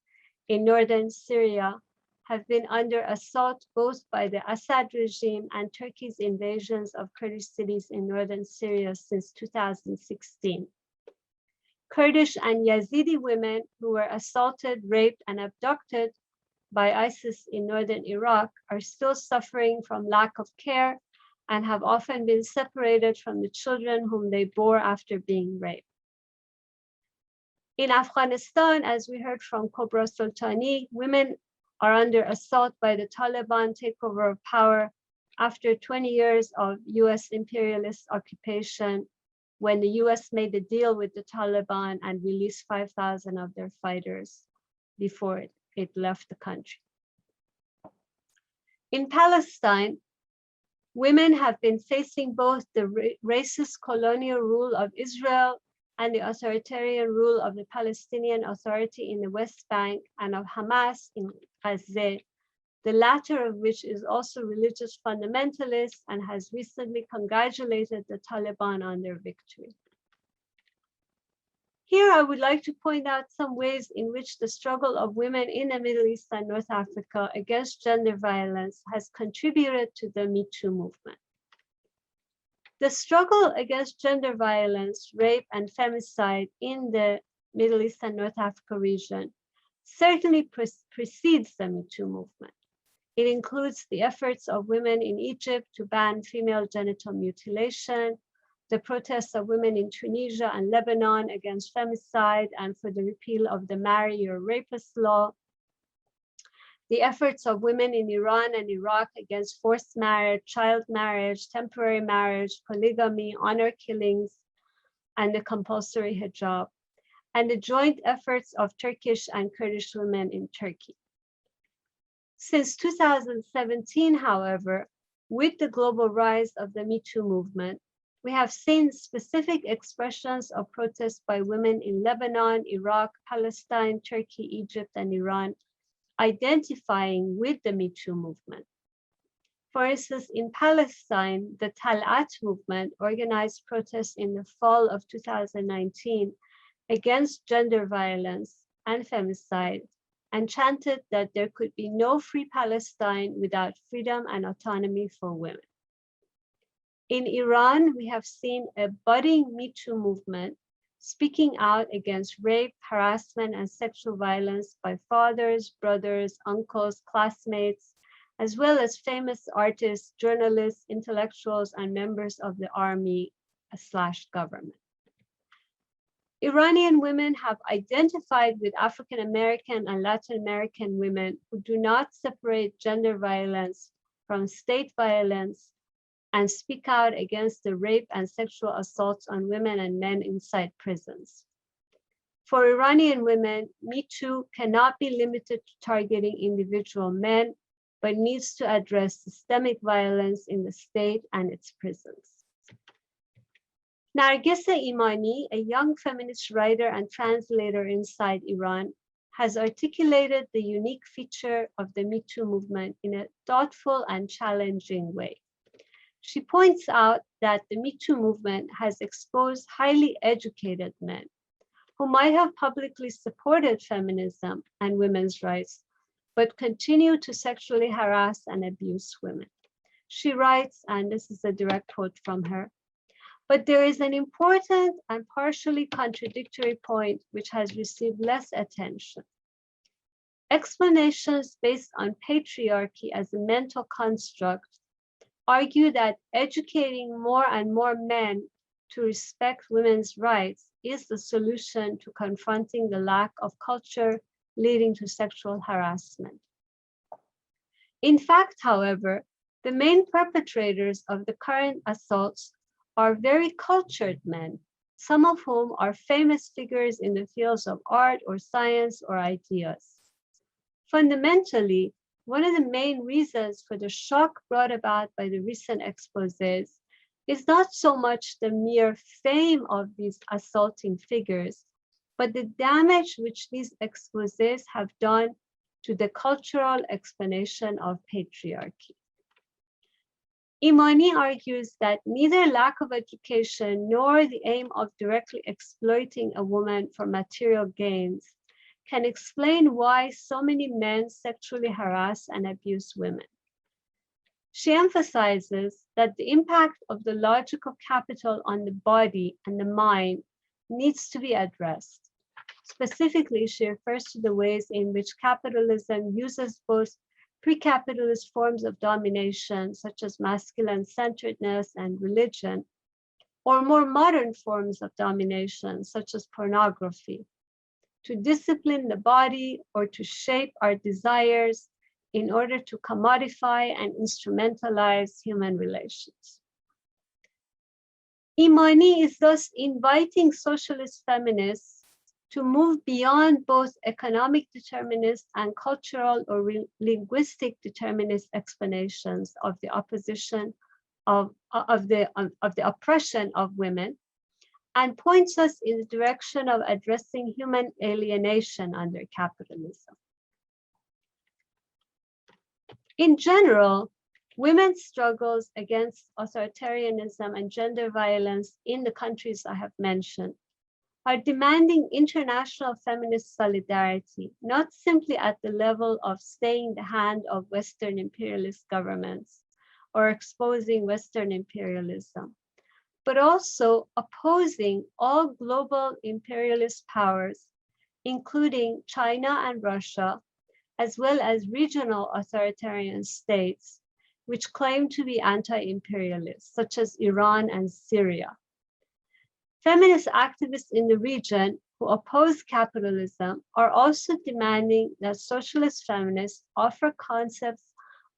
in northern Syria have been under assault both by the Assad regime and Turkey's invasions of Kurdish cities in northern Syria since 2016. Kurdish and Yazidi women who were assaulted, raped, and abducted by ISIS in northern Iraq are still suffering from lack of care and have often been separated from the children whom they bore after being raped. In Afghanistan, as we heard from KOBRA SULTANI, women are under assault by the Taliban takeover of power after 20 years of US imperialist occupation, when the US made a deal with the Taliban and released 5,000 of their fighters before it left the country. In Palestine, women have been facing both the racist colonial rule of Israel and the authoritarian rule of the Palestinian Authority in the West Bank and of Hamas in Gaza, the latter of which is also religious fundamentalist and has recently congratulated the Taliban on their victory. Here, I would like to point out some ways in which the struggle of women in the Middle East and North Africa against gender violence has contributed to the Me Too movement. The struggle against gender violence, rape, and femicide in the Middle East and North Africa region certainly precedes the Me Too movement. It includes the efforts of women in Egypt to ban female genital mutilation, the protests of women in Tunisia and Lebanon against femicide and for the repeal of the marry or rapist law, the efforts of women in Iran and Iraq against forced marriage, child marriage, temporary marriage, polygamy, honor killings, and the compulsory hijab, and the joint efforts of Turkish and Kurdish women in Turkey. Since 2017, however, with the global rise of the Me Too movement, we have seen specific expressions of protest by women in Lebanon, Iraq, Palestine, Turkey, Egypt, and Iran, identifying with the Me Too movement. For instance, in Palestine, the Talat movement organized protests in the fall of 2019 against gender violence and femicide, and chanted that there could be no free Palestine without freedom and autonomy for women. In Iran, we have seen a budding Me Too movement speaking out against rape, harassment, and sexual violence by fathers, brothers, uncles, classmates, as well as famous artists, journalists, intellectuals, and members of the army/government. Iranian women have identified with African American and Latin American women who do not separate gender violence from state violence and speak out against the rape and sexual assaults on women and men inside prisons. For Iranian women, Me Too cannot be limited to targeting individual men, but needs to address systemic violence in the state and its prisons. Narges Imani, a young feminist writer and translator inside Iran, has articulated the unique feature of the Me Too movement in a thoughtful and challenging way. She points out that the Me Too movement has exposed highly educated men who might have publicly supported feminism and women's rights, but continue to sexually harass and abuse women. She writes, and this is a direct quote from her, "But there is an important and partially contradictory point which has received less attention. Explanations based on patriarchy as a mental construct argue that educating more and more men to respect women's rights is the solution to confronting the lack of culture leading to sexual harassment. In fact, however, the main perpetrators of the current assaults are very cultured men, some of whom are famous figures in the fields of art or science or ideas. Fundamentally, one of the main reasons for the shock brought about by the recent exposés is not so much the mere fame of these assaulting figures, but the damage which these exposés have done to the cultural explanation of patriarchy." Imani argues that neither lack of education nor the aim of directly exploiting a woman for material gains can explain why so many men sexually harass and abuse women. She emphasizes that the impact of the logical capital on the body and the mind needs to be addressed. Specifically, she refers to the ways in which capitalism uses both pre-capitalist forms of domination, such as masculine-centeredness and religion, or more modern forms of domination, such as pornography, to discipline the body or to shape our desires in order to commodify and instrumentalize human relations. Imani is thus inviting socialist feminists to move beyond both economic determinist and cultural or linguistic determinist explanations of the opposition of the oppression of women, and points us in the direction of addressing human alienation under capitalism. In general, women's struggles against authoritarianism and gender violence in the countries I have mentioned are demanding international feminist solidarity, not simply at the level of staying the hand of Western imperialist governments or exposing Western imperialism, but also opposing all global imperialist powers, including China and Russia, as well as regional authoritarian states, which claim to be anti-imperialist, such as Iran and Syria. Feminist activists in the region who oppose capitalism are also demanding that socialist feminists offer concepts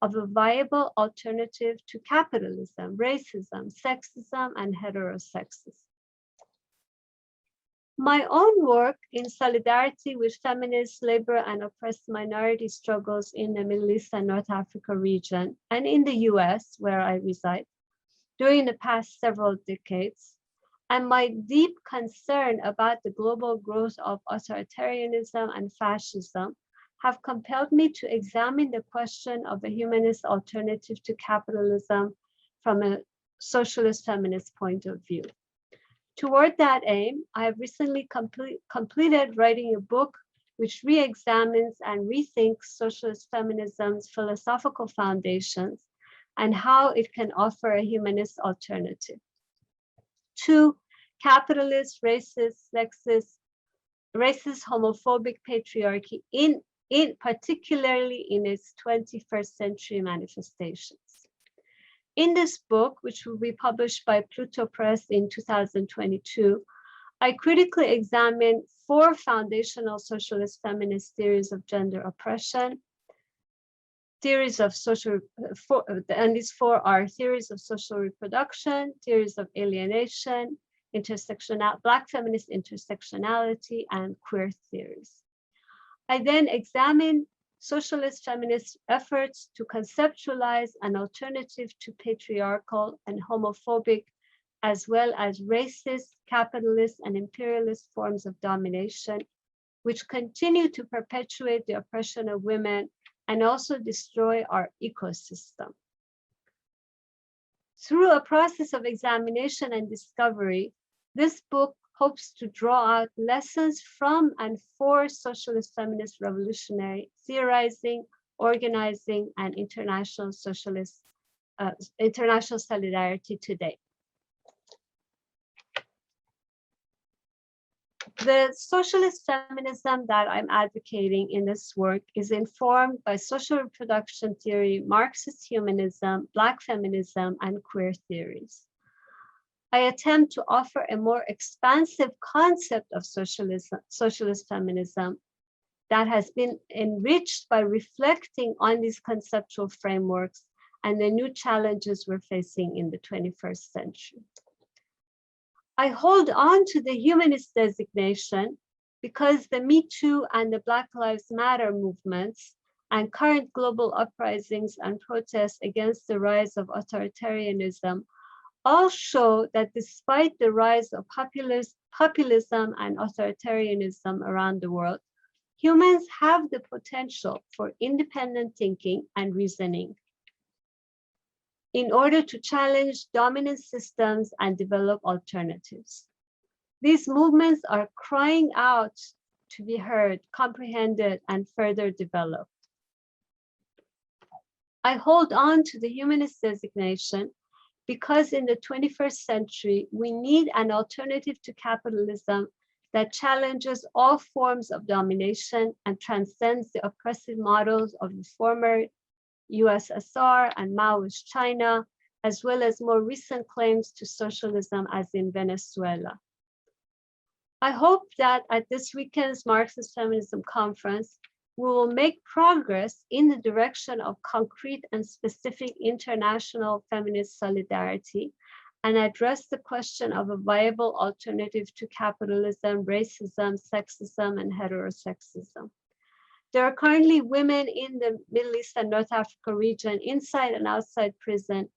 of a viable alternative to capitalism, racism, sexism, and heterosexism. My own work in solidarity with feminist, labor, and oppressed minority struggles in the Middle East and North Africa region, and in the US, where I reside, during the past several decades, and my deep concern about the global growth of authoritarianism and fascism have compelled me to examine the question of a humanist alternative to capitalism from a socialist feminist point of view. Toward that aim, I have recently completed writing a book which re-examines and rethinks socialist feminism's philosophical foundations and how it can offer a humanist alternative to capitalist, racist, sexist, homophobic patriarchy, in particularly in its 21st century manifestations. In this book, which will be published by Pluto Press in 2022, I critically examine 4 foundational socialist feminist theories of gender oppression, theories of social, and these 4 are theories of social reproduction, theories of alienation, Black feminist intersectionality, and queer theories. I then examine socialist feminist efforts to conceptualize an alternative to patriarchal and homophobic, as well as racist, capitalist, and imperialist forms of domination, which continue to perpetuate the oppression of women and also destroy our ecosystem. Through a process of examination and discovery, this book hopes to draw out lessons from and for socialist feminist revolutionary theorizing, organizing, and international solidarity today. The socialist feminism that I'm advocating in this work is informed by social reproduction theory, Marxist humanism, Black feminism, and queer theories. I attempt to offer a more expansive concept of socialist feminism that has been enriched by reflecting on these conceptual frameworks and the new challenges we're facing in the 21st century. I hold on to the humanist designation because the Me Too and the Black Lives Matter movements and current global uprisings and protests against the rise of authoritarianism all show that despite the rise of populism and authoritarianism around the world, humans have the potential for independent thinking and reasoning in order to challenge dominant systems and develop alternatives. These movements are crying out to be heard, comprehended, and further developed. I hold on to the humanist designation because in the 21st century, we need an alternative to capitalism that challenges all forms of domination and transcends the oppressive models of the former USSR and Maoist China, as well as more recent claims to socialism as in Venezuela. I hope that at this weekend's Marxist Feminism Conference, we will make progress in the direction of concrete and specific international feminist solidarity and address the question of a viable alternative to capitalism, racism, sexism, and heterosexism. There are currently women in the Middle East and North Africa region, inside and outside prison,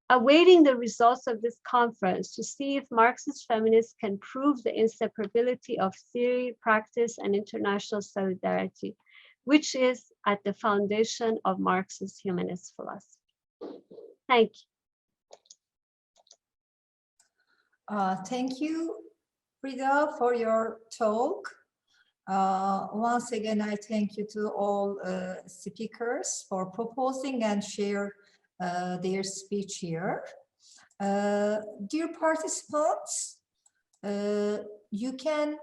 awaiting the results of this conference to see if Marxist feminists can prove the inseparability of theory, practice, and international solidarity, which is at the foundation of Marxist humanist philosophy. Thank you. Thank you, Frida, for your talk. Once again, I thank you to all speakers for proposing and share their speech here. Dear participants, you can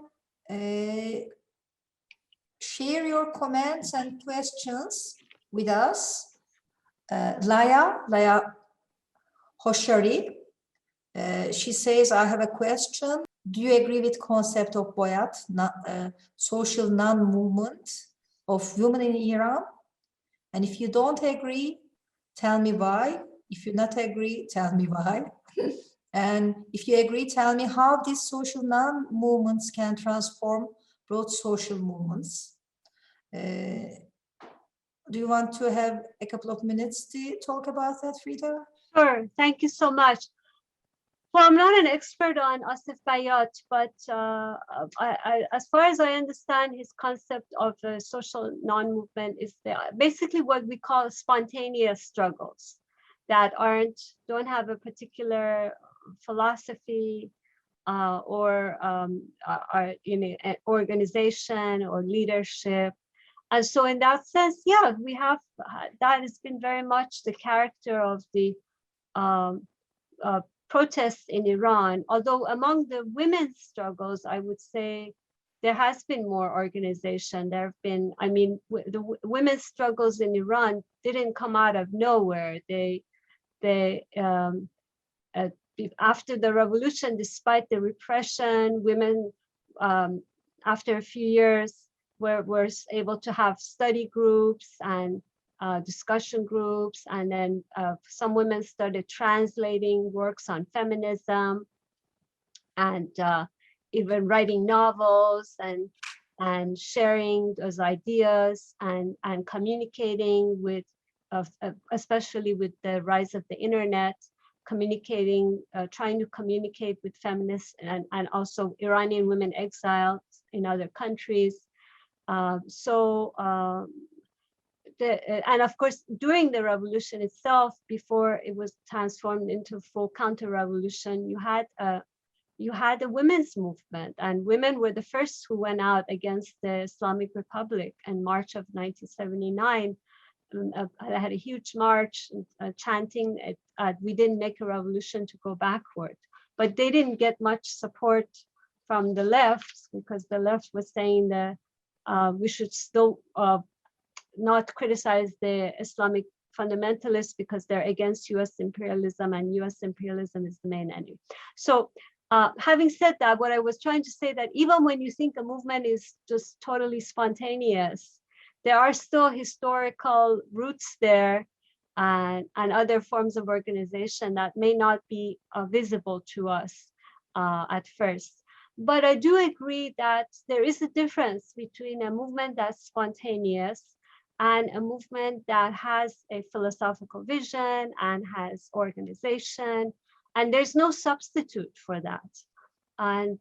share your comments and questions with us. Laya Hoshari, she says, I have a question. Do you agree with concept of Boyat, social non-movement of women in Iran? And if you don't agree, tell me why. If you not agree, tell me why. And if you agree, tell me how these social non-movements can transform broad social movements. Do you want to have a couple of minutes to talk about that, Frida? Sure, thank you so much. Well, I'm not an expert on Asif Bayat, but as far as I understand, his concept of a social non-movement is basically what we call spontaneous struggles that don't have a particular philosophy or in an organization or leadership. And so in that sense, yeah, we have, that has been very much the character of the protests in Iran, although among the women's struggles, I would say there has been more organization. There have been, I mean, the women's struggles in Iran didn't come out of nowhere. After the revolution, despite the repression, women, after a few years, were able to have study groups and discussion groups, and then some women started translating works on feminism and even writing novels and sharing those ideas and communicating with, especially with the rise of the internet, trying to communicate with feminists and also Iranian women exiled in other countries. And of course, during the revolution itself, before it was transformed into full counter-revolution, you had a women's movement, and women were the first who went out against the Islamic Republic in March of 1979. I had a huge march chanting, we didn't make a revolution to go backward. But they didn't get much support from the left, because the left was saying that we should still not criticize the Islamic fundamentalists because they're against US imperialism, and US imperialism is the main enemy. So having said that, what I was trying to say, that even when you think a movement is just totally spontaneous, there are still historical roots there and other forms of organization that may not be visible to us at first. But I do agree that there is a difference between a movement that's spontaneous and a movement that has a philosophical vision and has organization, and there's no substitute for that. And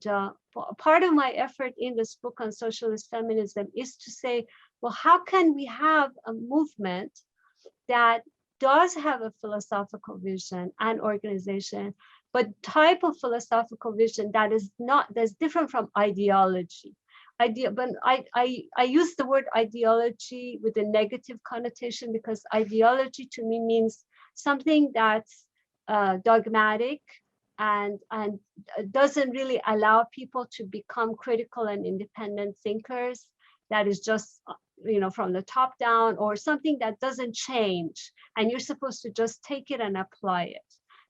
part of my effort in this book on socialist feminism is to say, well, how can we have a movement that does have a philosophical vision and organization, but type of philosophical vision that is that's different from ideology. But I use the word ideology with a negative connotation, because ideology to me means something that's dogmatic and doesn't really allow people to become critical and independent thinkers, that is just from the top down, or something that doesn't change and you're supposed to just take it and apply it.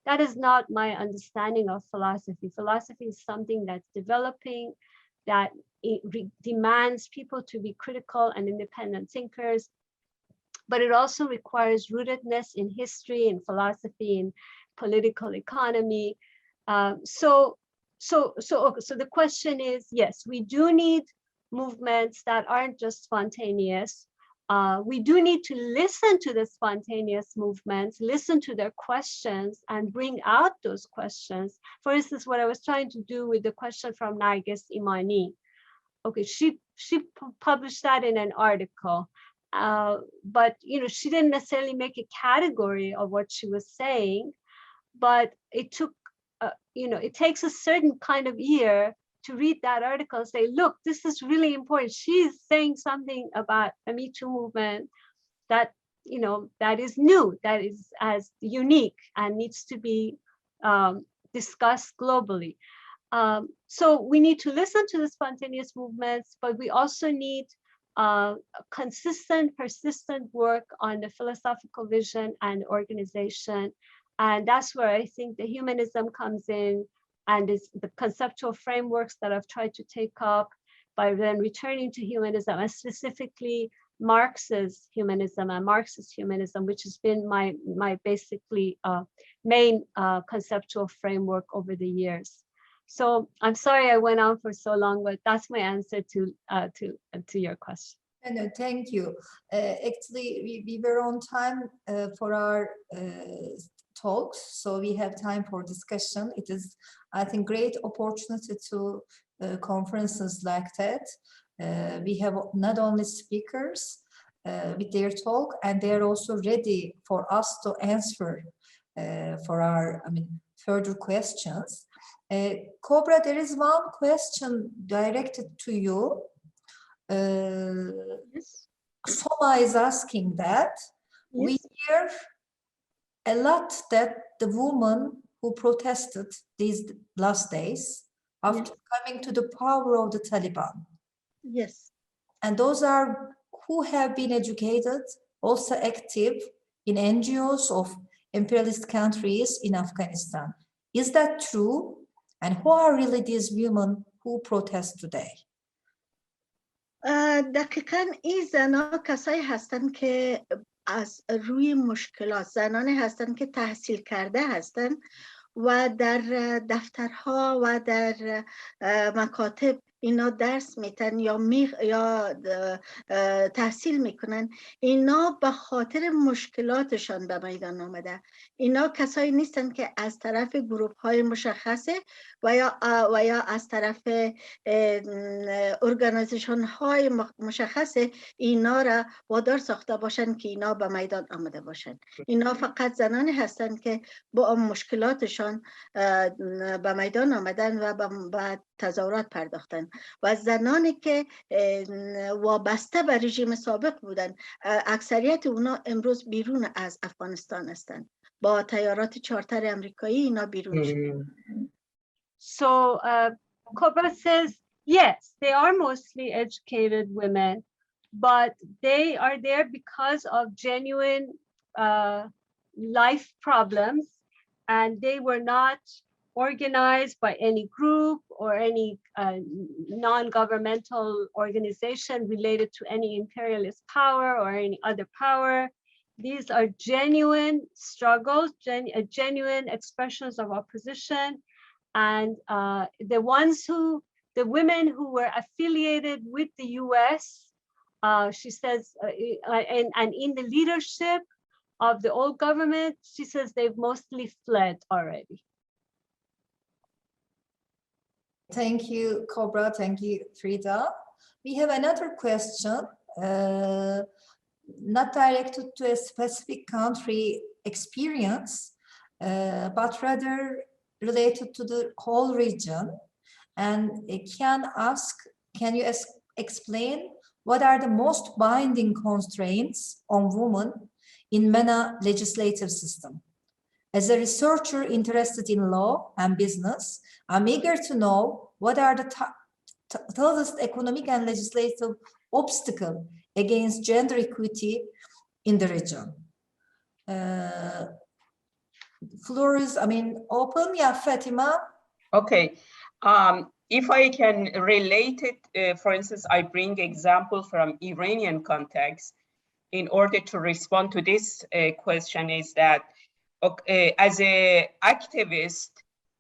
That is not my understanding of philosophy. Philosophy is something that's developing, that it demands people to be critical and independent thinkers, but it also requires rootedness in history, in philosophy, in political economy. So the question is, yes, we do need movements that aren't just spontaneous. We do need to listen to the spontaneous movements, listen to their questions, and bring out those questions. For instance, what I was trying to do with the question from Nargis Imani. Okay, she published that in an article, but she didn't necessarily make a category of what she was saying. But it took, it takes a certain kind of ear to read that article and say, look, this is really important. She's saying something about a Me Too movement that, that is new, that is as unique and needs to be discussed globally. So we need to listen to the spontaneous movements, but we also need consistent, persistent work on the philosophical vision and organization. And that's where I think the humanism comes in, and is the conceptual frameworks that I've tried to take up by then returning to humanism, and specifically Marx's humanism and Marxist humanism, which has been my basically main conceptual framework over the years. So I'm sorry I went on for so long, but that's my answer to your question. No, thank you. Actually, we were on time for our talks, so we have time for discussion. It is, I think, great opportunity to conferences like that. We have not only speakers with their talk, and they are also ready for us to answer for our, further questions. KOBRA, there is one question directed to you. Yes. Soma is asking that. Yes. We hear a lot that the women who protested these last days after coming to the power of the Taliban. Yes. And those are who have been educated, also active in NGOs of imperialist countries in Afghanistan. Is that true? And who are really these women who protest today? دقیقاً این زنها کسایی هستن که از روی مشکلات، زنانی هستن که تحصیل کرده هستن و در دفترها و در مکاتب اینا درس میتن یا تحصیل میکنن. اینا به خاطر مشکلاتشان به میدان آمده. اینا کسایی نیستن که از طرف گروه های مشخصه و یا از طرف ارگانیزیشن های مشخصه اینا را وادار ساخته باشن که اینا به میدان آمده باشن. اینا فقط زنانی هستن که با مشکلاتشان به میدان آمدن و به تظاهرات پرداختن و زنانی که وابسته به رژیم سابق بودن، اکثریت اونا امروز بیرون از افغانستان هستند. با تیارات چارتر امریکایی اینا بیرون شدن. So KOBRA says, yes, they are mostly educated women, but they are there because of genuine life problems, and they were not organized by any group or any non-governmental organization related to any imperialist power or any other power. These are genuine struggles, genuine expressions of opposition. And the women who were affiliated with the US, she says, and in the leadership of the old government, she says they've mostly fled already. Thank you, KOBRA. Thank you, Frida. We have another question, not directed to a specific country experience, but rather related to the whole region. And can you explain what are the most binding constraints on women in MENA legislative system? As a researcher interested in law and business, I'm eager to know what are the toughest economic and legislative obstacles against gender equity in the region. Floor is, open. Yeah, Fatima. Okay. If I can relate it, for instance, I bring example from Iranian context in order to respond to this question is that as an activist,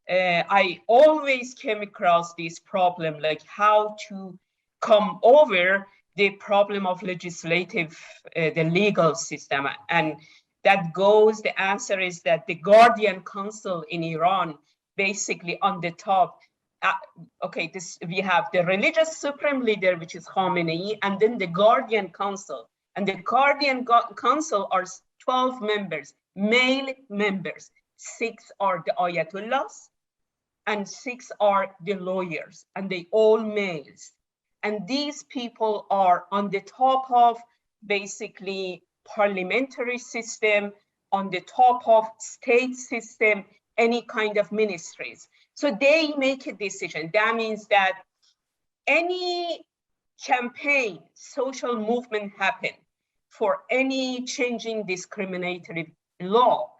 I always came across this problem, like how to come over the problem of legislative, the legal system. And that goes, the answer is that the Guardian Council in Iran, basically on the top, okay, we have the religious supreme leader, which is Khamenei, and then the Guardian Council. And the Guardian Council are 12 members, male members. 6 are the Ayatollahs, and 6 are the lawyers, and they all males. And these people are on the top of basically parliamentary system, on the top of state system, any kind of ministries. So they make a decision. That means that any campaign, social movement happen for any changing discriminatory law,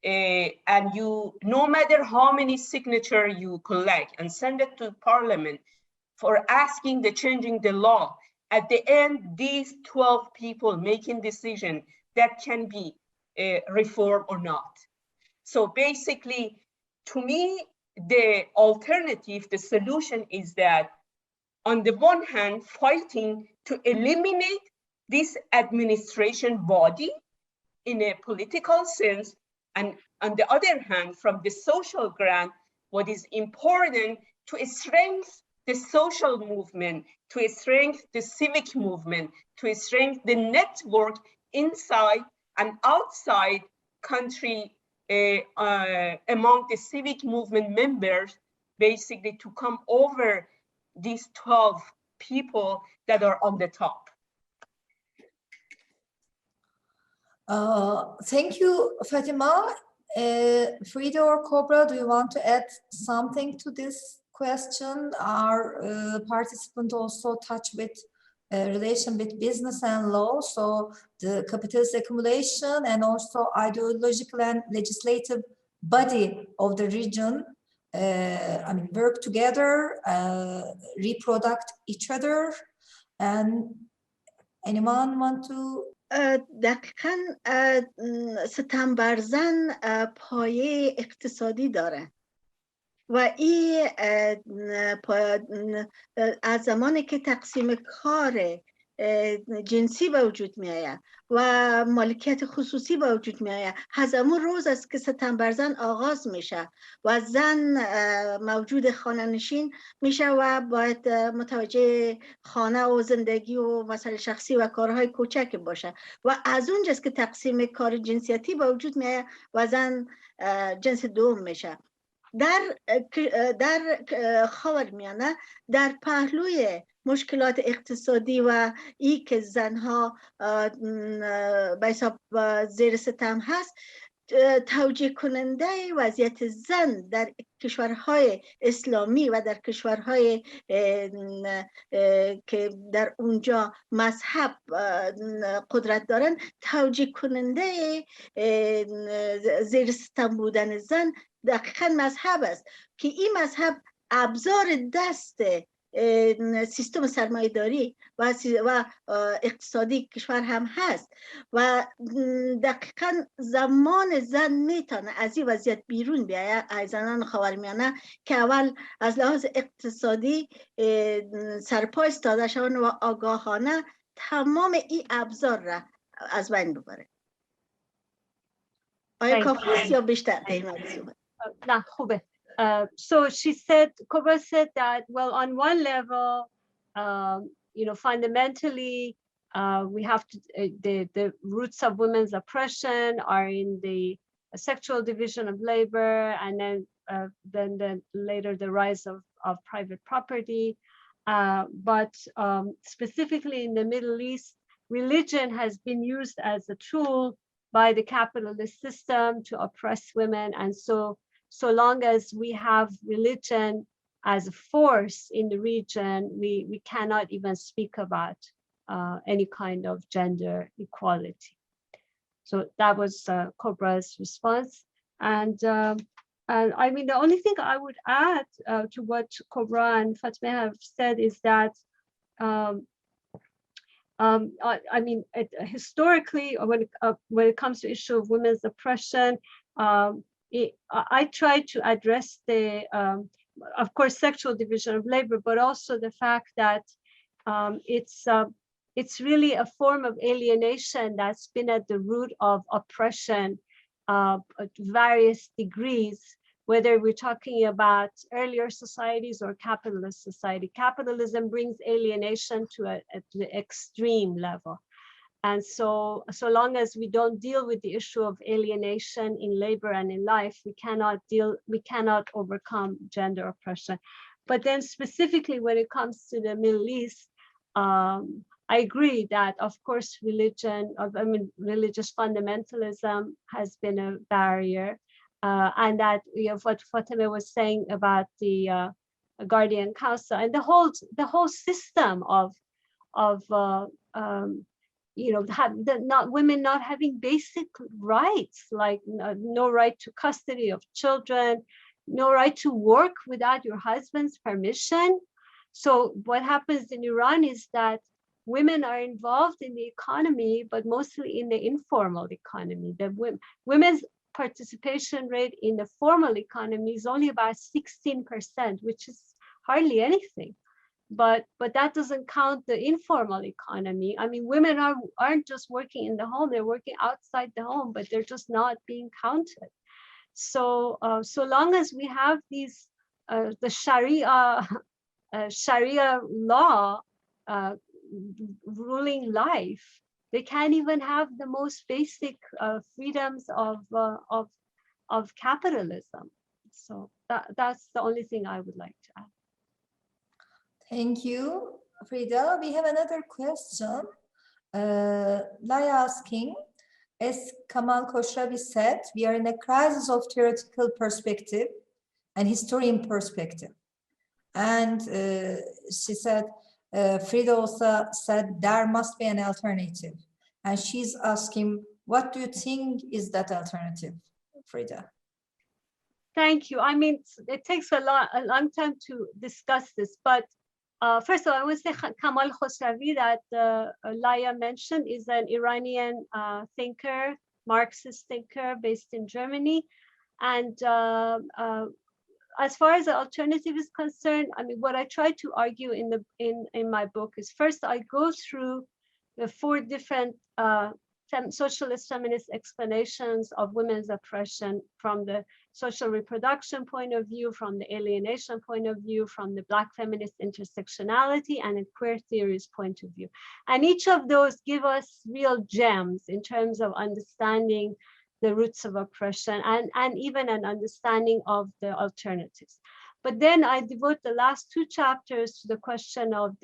and you, no matter how many signatures you collect and send it to parliament for asking the changing the law, at the end, these 12 people making decision that can be reformed or not. So basically, to me, the alternative, the solution is that on the one hand, fighting to eliminate this administration body in a political sense, and on the other hand, from the social ground, what is important to strengthen the social movement, to strengthen the civic movement, to strengthen the network inside and outside country among the civic movement members, basically to come over these 12 people that are on the top. Thank you, Fatima. Frida or Kobra, do you want to add something to this question? Our participant also touched with relation with business and law, so the capitalist accumulation and also ideological and legislative body of the region, I mean, work together, reproduce each other. And anyone want to? دقیقاً ستمبرزن پایه اقتصادی داره و این از زمانی که تقسیم کار جنسی به وجود می آید و مالکیت خصوصی به وجود می آید، از همون روز است که ستمبرزن آغاز میشه و زن موجود خانه نشین میشه و باید متوجه خانه و زندگی و مسائل شخصی و کارهای کوچک باشه و از اونجاست که تقسیم کار جنسیتی به وجود می آید و زن جنس دوم میشه. در خاورمیانه در پهلوی مشکلات اقتصادی و ای که زنها به حساب زیر ستم هست، توجیه کننده وضعیت زن در کشورهای اسلامی و در کشورهای که در اونجا مذهب قدرت دارن، توجیه کننده زیر ستم بودن زن دقیقاً مذهب است که این مذهب ابزار دست سیستم سرمایه‌داری و اقتصادی کشور هم هست و دقیقاً زمان زن میتونه از این وضعیت بیرون بیاید، از زنان خاورمیانه که اول از لحاظ اقتصادی سرپا ایستاده شوند و آگاهانه تمام این ابزار را از بین ببره. آیا کافی است یا بیشتر دیمه صحبت؟ نه خوبه. So she said, Kobra said that, well, on one level, you know, fundamentally, we have to, the roots of women's oppression are in the sexual division of labor, and then later the rise of private property. But specifically in the Middle East, religion has been used as a tool by the capitalist system to oppress women. And so long as we have religion as a force in the region, we cannot even speak about any kind of gender equality. So that was Kobra's response. And I mean, the only thing I would add to what Kobra and FATEMEH have said is that I mean, historically, when it comes to issue of women's oppression, I try to address the, of course, sexual division of labor, but also the fact that it's really a form of alienation that's been at the root of oppression at various degrees, whether we're talking about earlier societies or capitalist society. Capitalism brings alienation to the extreme level. And so long as we don't deal with the issue of alienation in labor and in life, we cannot overcome gender oppression. But then specifically when it comes to the Middle East, I agree that, of course, religious fundamentalism has been a barrier, and that what FATEMEH was saying about the Guardian Council and the whole system of women not having basic rights, like no right to custody of children, no right to work without your husband's permission. So what happens in Iran is that women are involved in the economy, but mostly in the informal economy. The women's participation rate in the formal economy is only about 16%, which is hardly anything. But that doesn't count the informal economy. I mean, women aren't just working in the home, they're working outside the home, but they're just not being counted. So so long as we have these the Sharia law ruling life, they can't even have the most basic freedoms of capitalism. So that's the only thing I would like to add. Thank you, Frida. We have another question. Laya asking, as Kamal Khosravi said, we are in a crisis of theoretical perspective and historian perspective. And she said, Frida also said there must be an alternative. And she's asking, what do you think is that alternative, Frida? Thank you. I mean, it takes a long time to discuss this, but first of all, I would say Kamal Khosravi that Laya mentioned is an Iranian thinker, Marxist thinker based in Germany. And as far as the alternative is concerned, I mean, what I try to argue in my book is, first I go through the 4 different socialist feminist explanations of women's oppression from the social reproduction point of view, from the alienation point of view, from the Black feminist intersectionality and a queer theories point of view. And each of those give us real gems in terms of understanding the roots of oppression and even an understanding of the alternatives. But then I devote the last 2 chapters to the question of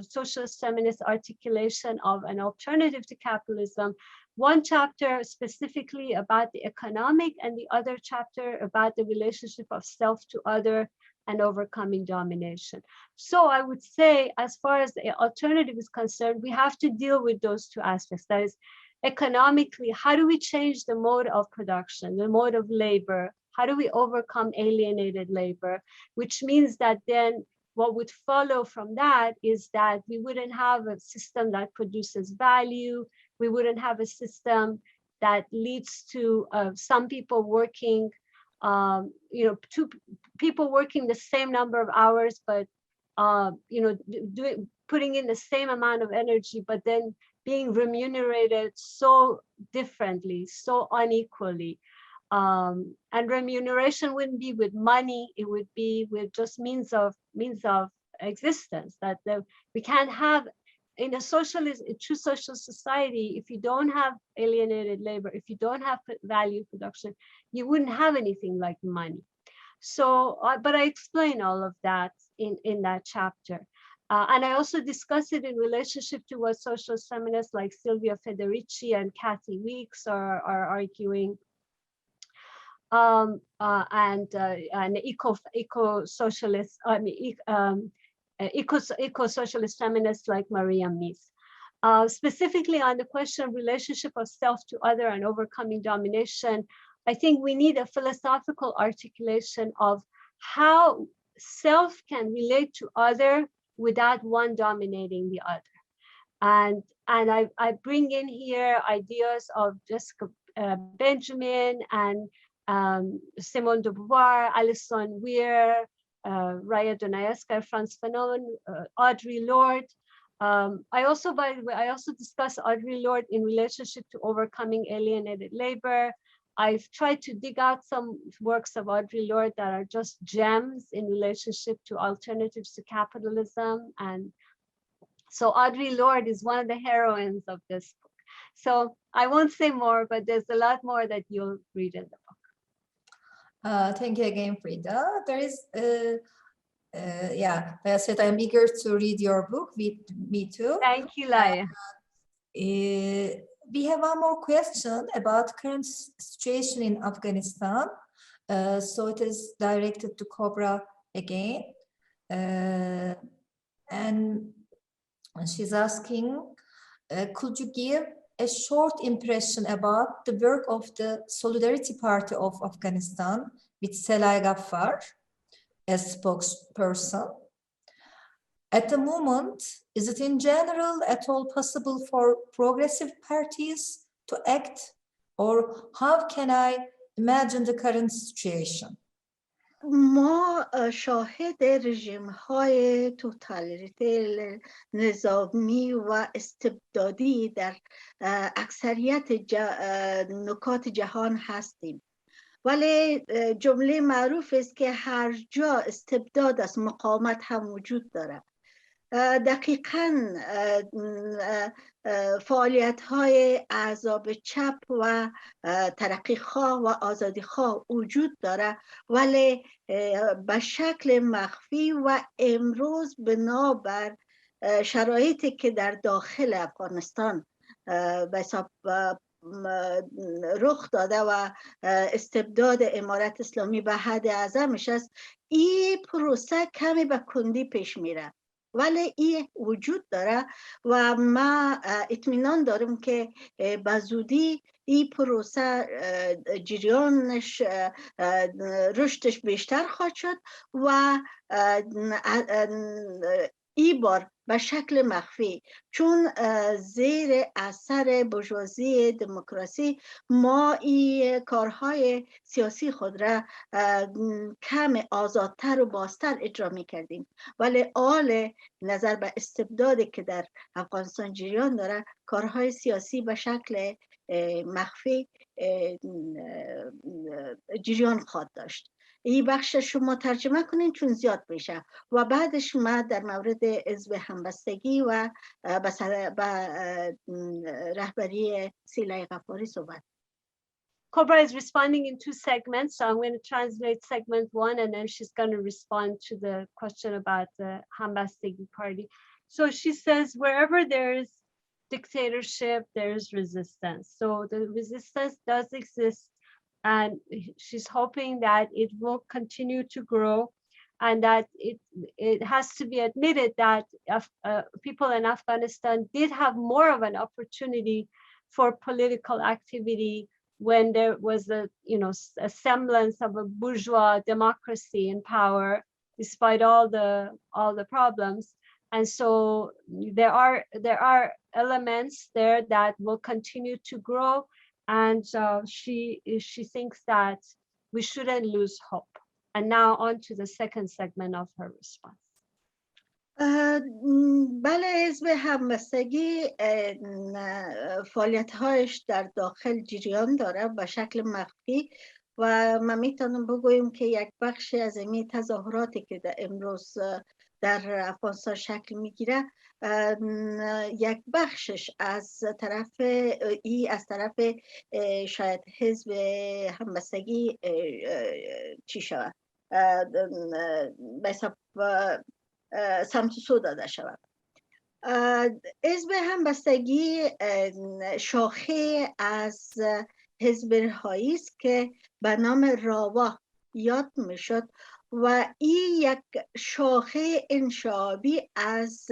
socialist feminist articulation of an alternative to capitalism. 1 chapter specifically about the economic and the other chapter about the relationship of self to other and overcoming domination. So I would say, as far as the alternative is concerned, we have to deal with those 2 aspects. That is, economically, how do we change the mode of production, the mode of labor? How do we overcome alienated labor? Which means that then what would follow from that is that we wouldn't have a system that produces value. We wouldn't have a system that leads to some people working, two people working the same number of hours, but putting in the same amount of energy, but then being remunerated so differently, so unequally. And remuneration wouldn't be with money; it would be with just means of existence. We can't have in a true social society. If you don't have alienated labor, if you don't have value production, you wouldn't have anything like money. So, but I explain all of that in that chapter. And I also discuss it in relationship to what socialist feminists like Silvia Federici and Kathy Weeks are arguing, and eco-socialist, eco-socialist feminists like Maria Mies. Specifically on the question of relationship of self to other and overcoming domination, I think we need a philosophical articulation of how self can relate to other without one dominating the other. And I bring in here ideas of Jessica Benjamin and Simone de Beauvoir, Alison Weir, Raya Dostoevsky, Frantz Fanon, Audre Lorde. I also, by the way, I also discuss Audre Lorde in relationship to overcoming alienated labor. I've tried to dig out some works of Audre Lorde that are just gems in relationship to alternatives to capitalism. And so Audre Lorde is one of the heroines of this book. So I won't say more, but there's a lot more that you'll read in the book. Thank you again, Frida. There is, yeah, like I said, I'm eager to read your book. Me too. Thank you, Laia. We have one more question about current situation in Afghanistan. So it is directed to KOBRA again. And she's asking, could you give a short impression about the work of the Solidarity Party of Afghanistan with Selay Gaffar as spokesperson? At the moment, is it in general at all possible for progressive parties to act, or how can I imagine the current situation? ما شاهد رژیم های توتالیتر نظامی و استبدادی در اکثریت نقاط جهان هستیم، ولی جمله معروف است که هر جا استبداد است مقاومت هم وجود دارد. دقیقاً فعالیت های احزاب چپ و ترقیخواه و آزادیخواه وجود داره، ولی به شکل مخفی و امروز بنابر شرایطی که در داخل افغانستان به حساب رخ داده و استبداد امارت اسلامی به حد اعظمش است، این پروسه کمی به کندی پیش میره، ولی این وجود داره و ما اطمینان دارم که به زودی این پروسه جریانش رشدش بیشتر خواهد شد و این بار به شکل مخفی، چون زیر اثر بورژوازی دموکراسی ما این کارهای سیاسی خود را کم آزادتر و بازتر اجرا می کردیم، ولی آل نظر به استبدادی که در افغانستان جریان داره کارهای سیاسی به شکل مخفی جریان خواهد داشت. این بخش شما ترجمه کنین چون زیاد میشه و بعدش ما در مورد حزب همبستگی و به رهبری سیلای غفاری صحبت. KOBRA is responding in two segments, so I'm going to translate segment one and then she's going to respond to the question about the Hambastegi party. So she says, wherever there's dictatorship, there's resistance. So the resistance does exist, and she's hoping that it will continue to grow, and that it has to be admitted that people in Afghanistan did have more of an opportunity for political activity when there was a semblance of a bourgeois democracy in power, despite all the problems. And so there are elements there that will continue to grow, and she thinks that we shouldn't lose hope. And now on to the second segment of her response. بله، حزب همبستگی فعالیت‌هایش در داخل جریان داره به شکل مخفی و ما میتونم بگویم که یک بخش از این تظاهراتی که امروز در افغانستان شکل میگیره یک بخشش از طرف شاید حزب همبستگی چی شود به حساب سمت سو داده شود. حزب همبستگی شاخه از حزب رهایی است که به نام راوا یاد میشد و این یک شاخه انشابی از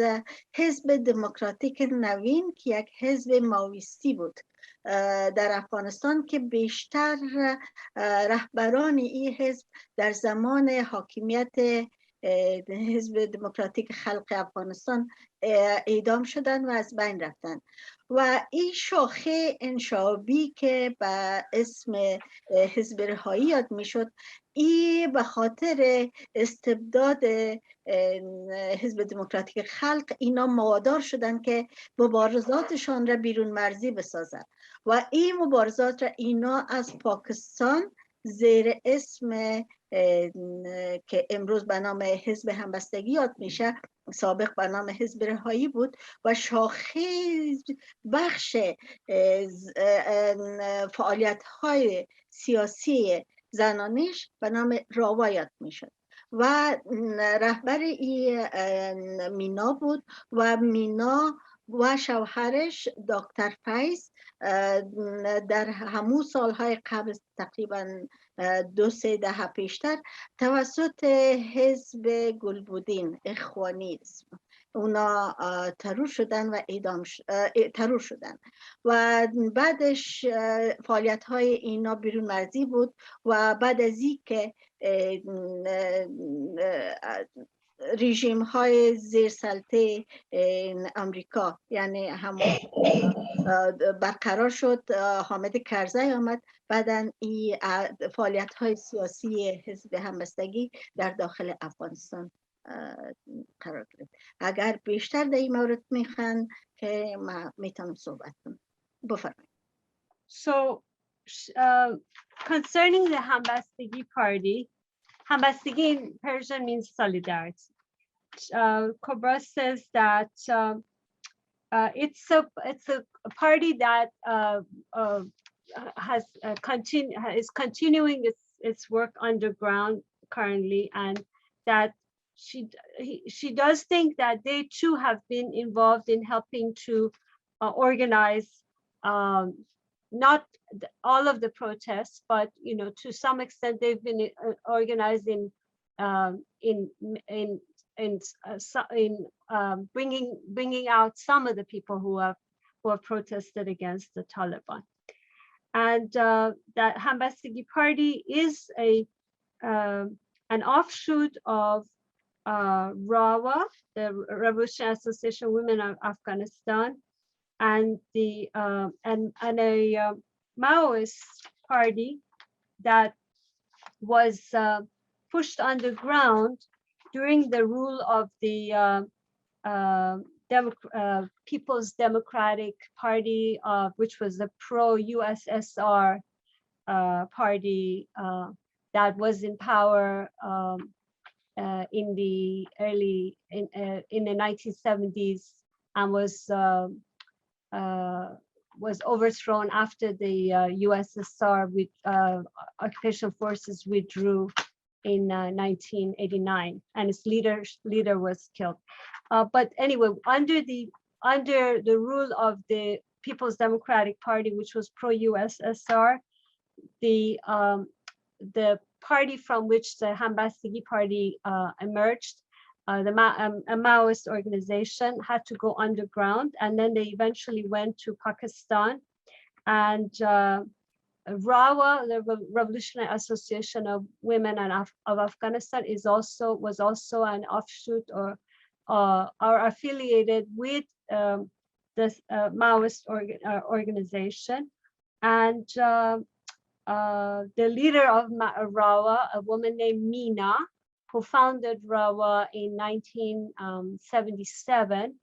حزب دموکراتیک نوین که یک حزب ماویستی بود در افغانستان که بیشتر رهبران این حزب در زمان حاکمیت حزب دموکراتیک خلق افغانستان اعدام شدن و از بین رفتن. و این شاخه انشابی که به اسم حزب رهایی یاد میشد، این به خاطر استبداد حزب دموکراتیک خلق اینا موادار شدن که مبارزاتشان را بیرون مرزی بسازن و این مبارزات را اینا از پاکستان زیر اسم که امروز به نام حزب همبستگی یاد میشه، سابق به نام حزب رهایی بود و شاخه بخش فعالیت های سیاسی زنانش به نام راوا یاد میشد و رهبر این مینا بود و مینا و شوهرش دکتر فیض در همون سالهای قبل تقریبا 2-3 دهه پیشتر توسط حزب گلبودین اخوانی اونا ترور شدن و ترور شدن و بعدش فعالیت های اینا بیرون مرزی بود و بعد از این که رژیم های زیر سلطه امریکا یعنی همون برقرار شد، حامد کرزی آمد، بعدن این فعالیت های سیاسی حزب همبستگی در داخل افغانستان قرار گرفت. اگر بیشتر در این مورد میخوان که ما میتونم صحبت کنم، بفرمایید. So concerning the Hambastagi party, Hambastagi in Persian means solidarity. KOBRA says that it's a party that is continuing its work underground currently, and that she does think that they too have been involved in helping to organize not all of the protests, but to some extent they've been organizing bringing out some of the people who have protested against the Taliban. And that Hambastagi party is an offshoot of RAWA, the Revolutionary Association of Women of Afghanistan, and a Maoist party that was pushed underground during the rule of the People's Democratic Party, which was the pro-USSR party that was in power in the 1970s and was overthrown after the USSR with occupation forces withdrew in 1989, and its leader was killed. But anyway, under the rule of the People's Democratic Party, which was pro-USSR, the party from which the Hambastagi party emerged, a Maoist organization, had to go underground, and then they eventually went to Pakistan. And RAWA, the Revolutionary Association of Women of Afghanistan, was also an offshoot or are affiliated with this Maoist organization. And the leader of RAWA, a woman named MENA, who founded RAWA in 1977,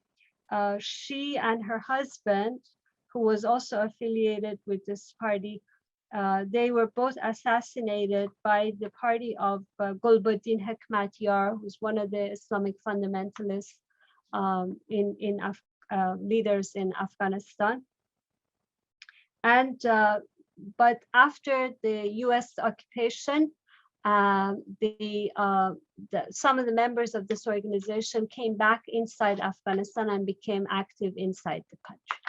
she and her husband, who was also affiliated with this party, they were both assassinated by the party of Gulbuddin Hekmatyar, who's one of the Islamic fundamentalists leaders in Afghanistan. And but after the U.S. occupation, some of the members of this organization came back inside Afghanistan and became active inside the country.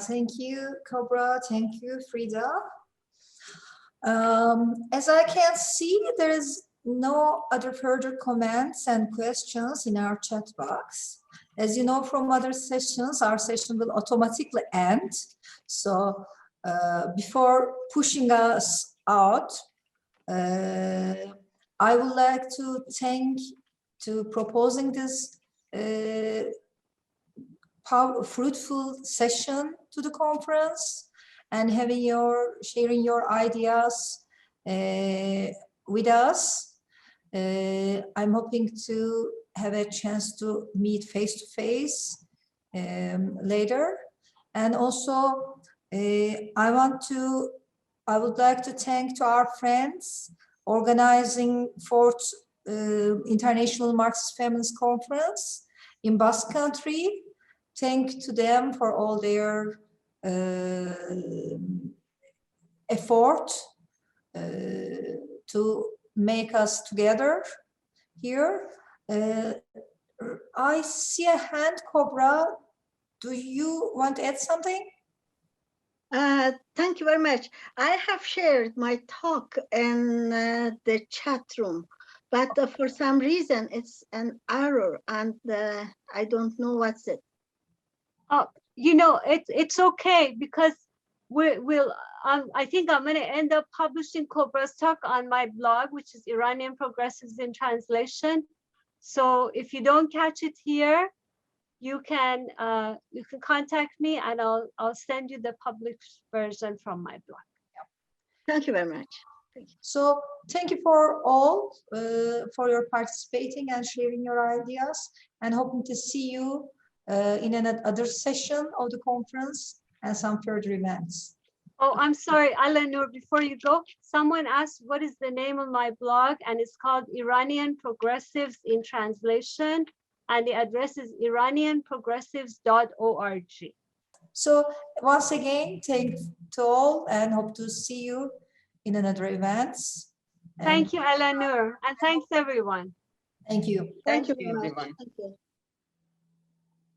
Thank you, KOBRA. Thank you, Frida. As I can see, there is no other further comments and questions in our chat box. As you know from other sessions, our session will automatically end. So before pushing us out, I would like to thank to proposing this fruitful session to the conference and sharing your ideas with us. I'm hoping to have a chance to meet face to face later. And also, I would like to thank to our friends organizing 4th International Marxist Feminist Conference in Basque Country. Thank to them for all their effort to make us together here. I see a hand, KOBRA. Do you want to add something? Thank you very much. I have shared my talk in the chat room, but for some reason it's an error and I don't know what's it. You know, it's okay because I think I'm going to end up publishing KOBRA's talk on my blog, which is Iranian Progressives in Translation. So if you don't catch it here, you can contact me and I'll send you the published version from my blog. Thank you very much. Thank you. So thank you for all for your participating and sharing your ideas, and hoping to see you in another session of the conference and some further events. Oh, I'm sorry, ALANUR, before you go, someone asked what is the name of my blog, and it's called Iranian Progressives in Translation, and the address is iranianprogressives.org. So once again, thanks to all and hope to see you in another events. Thank you, ALANUR, and thanks everyone. Thank you. Thank you Thank you, very much. everyone. Thank you.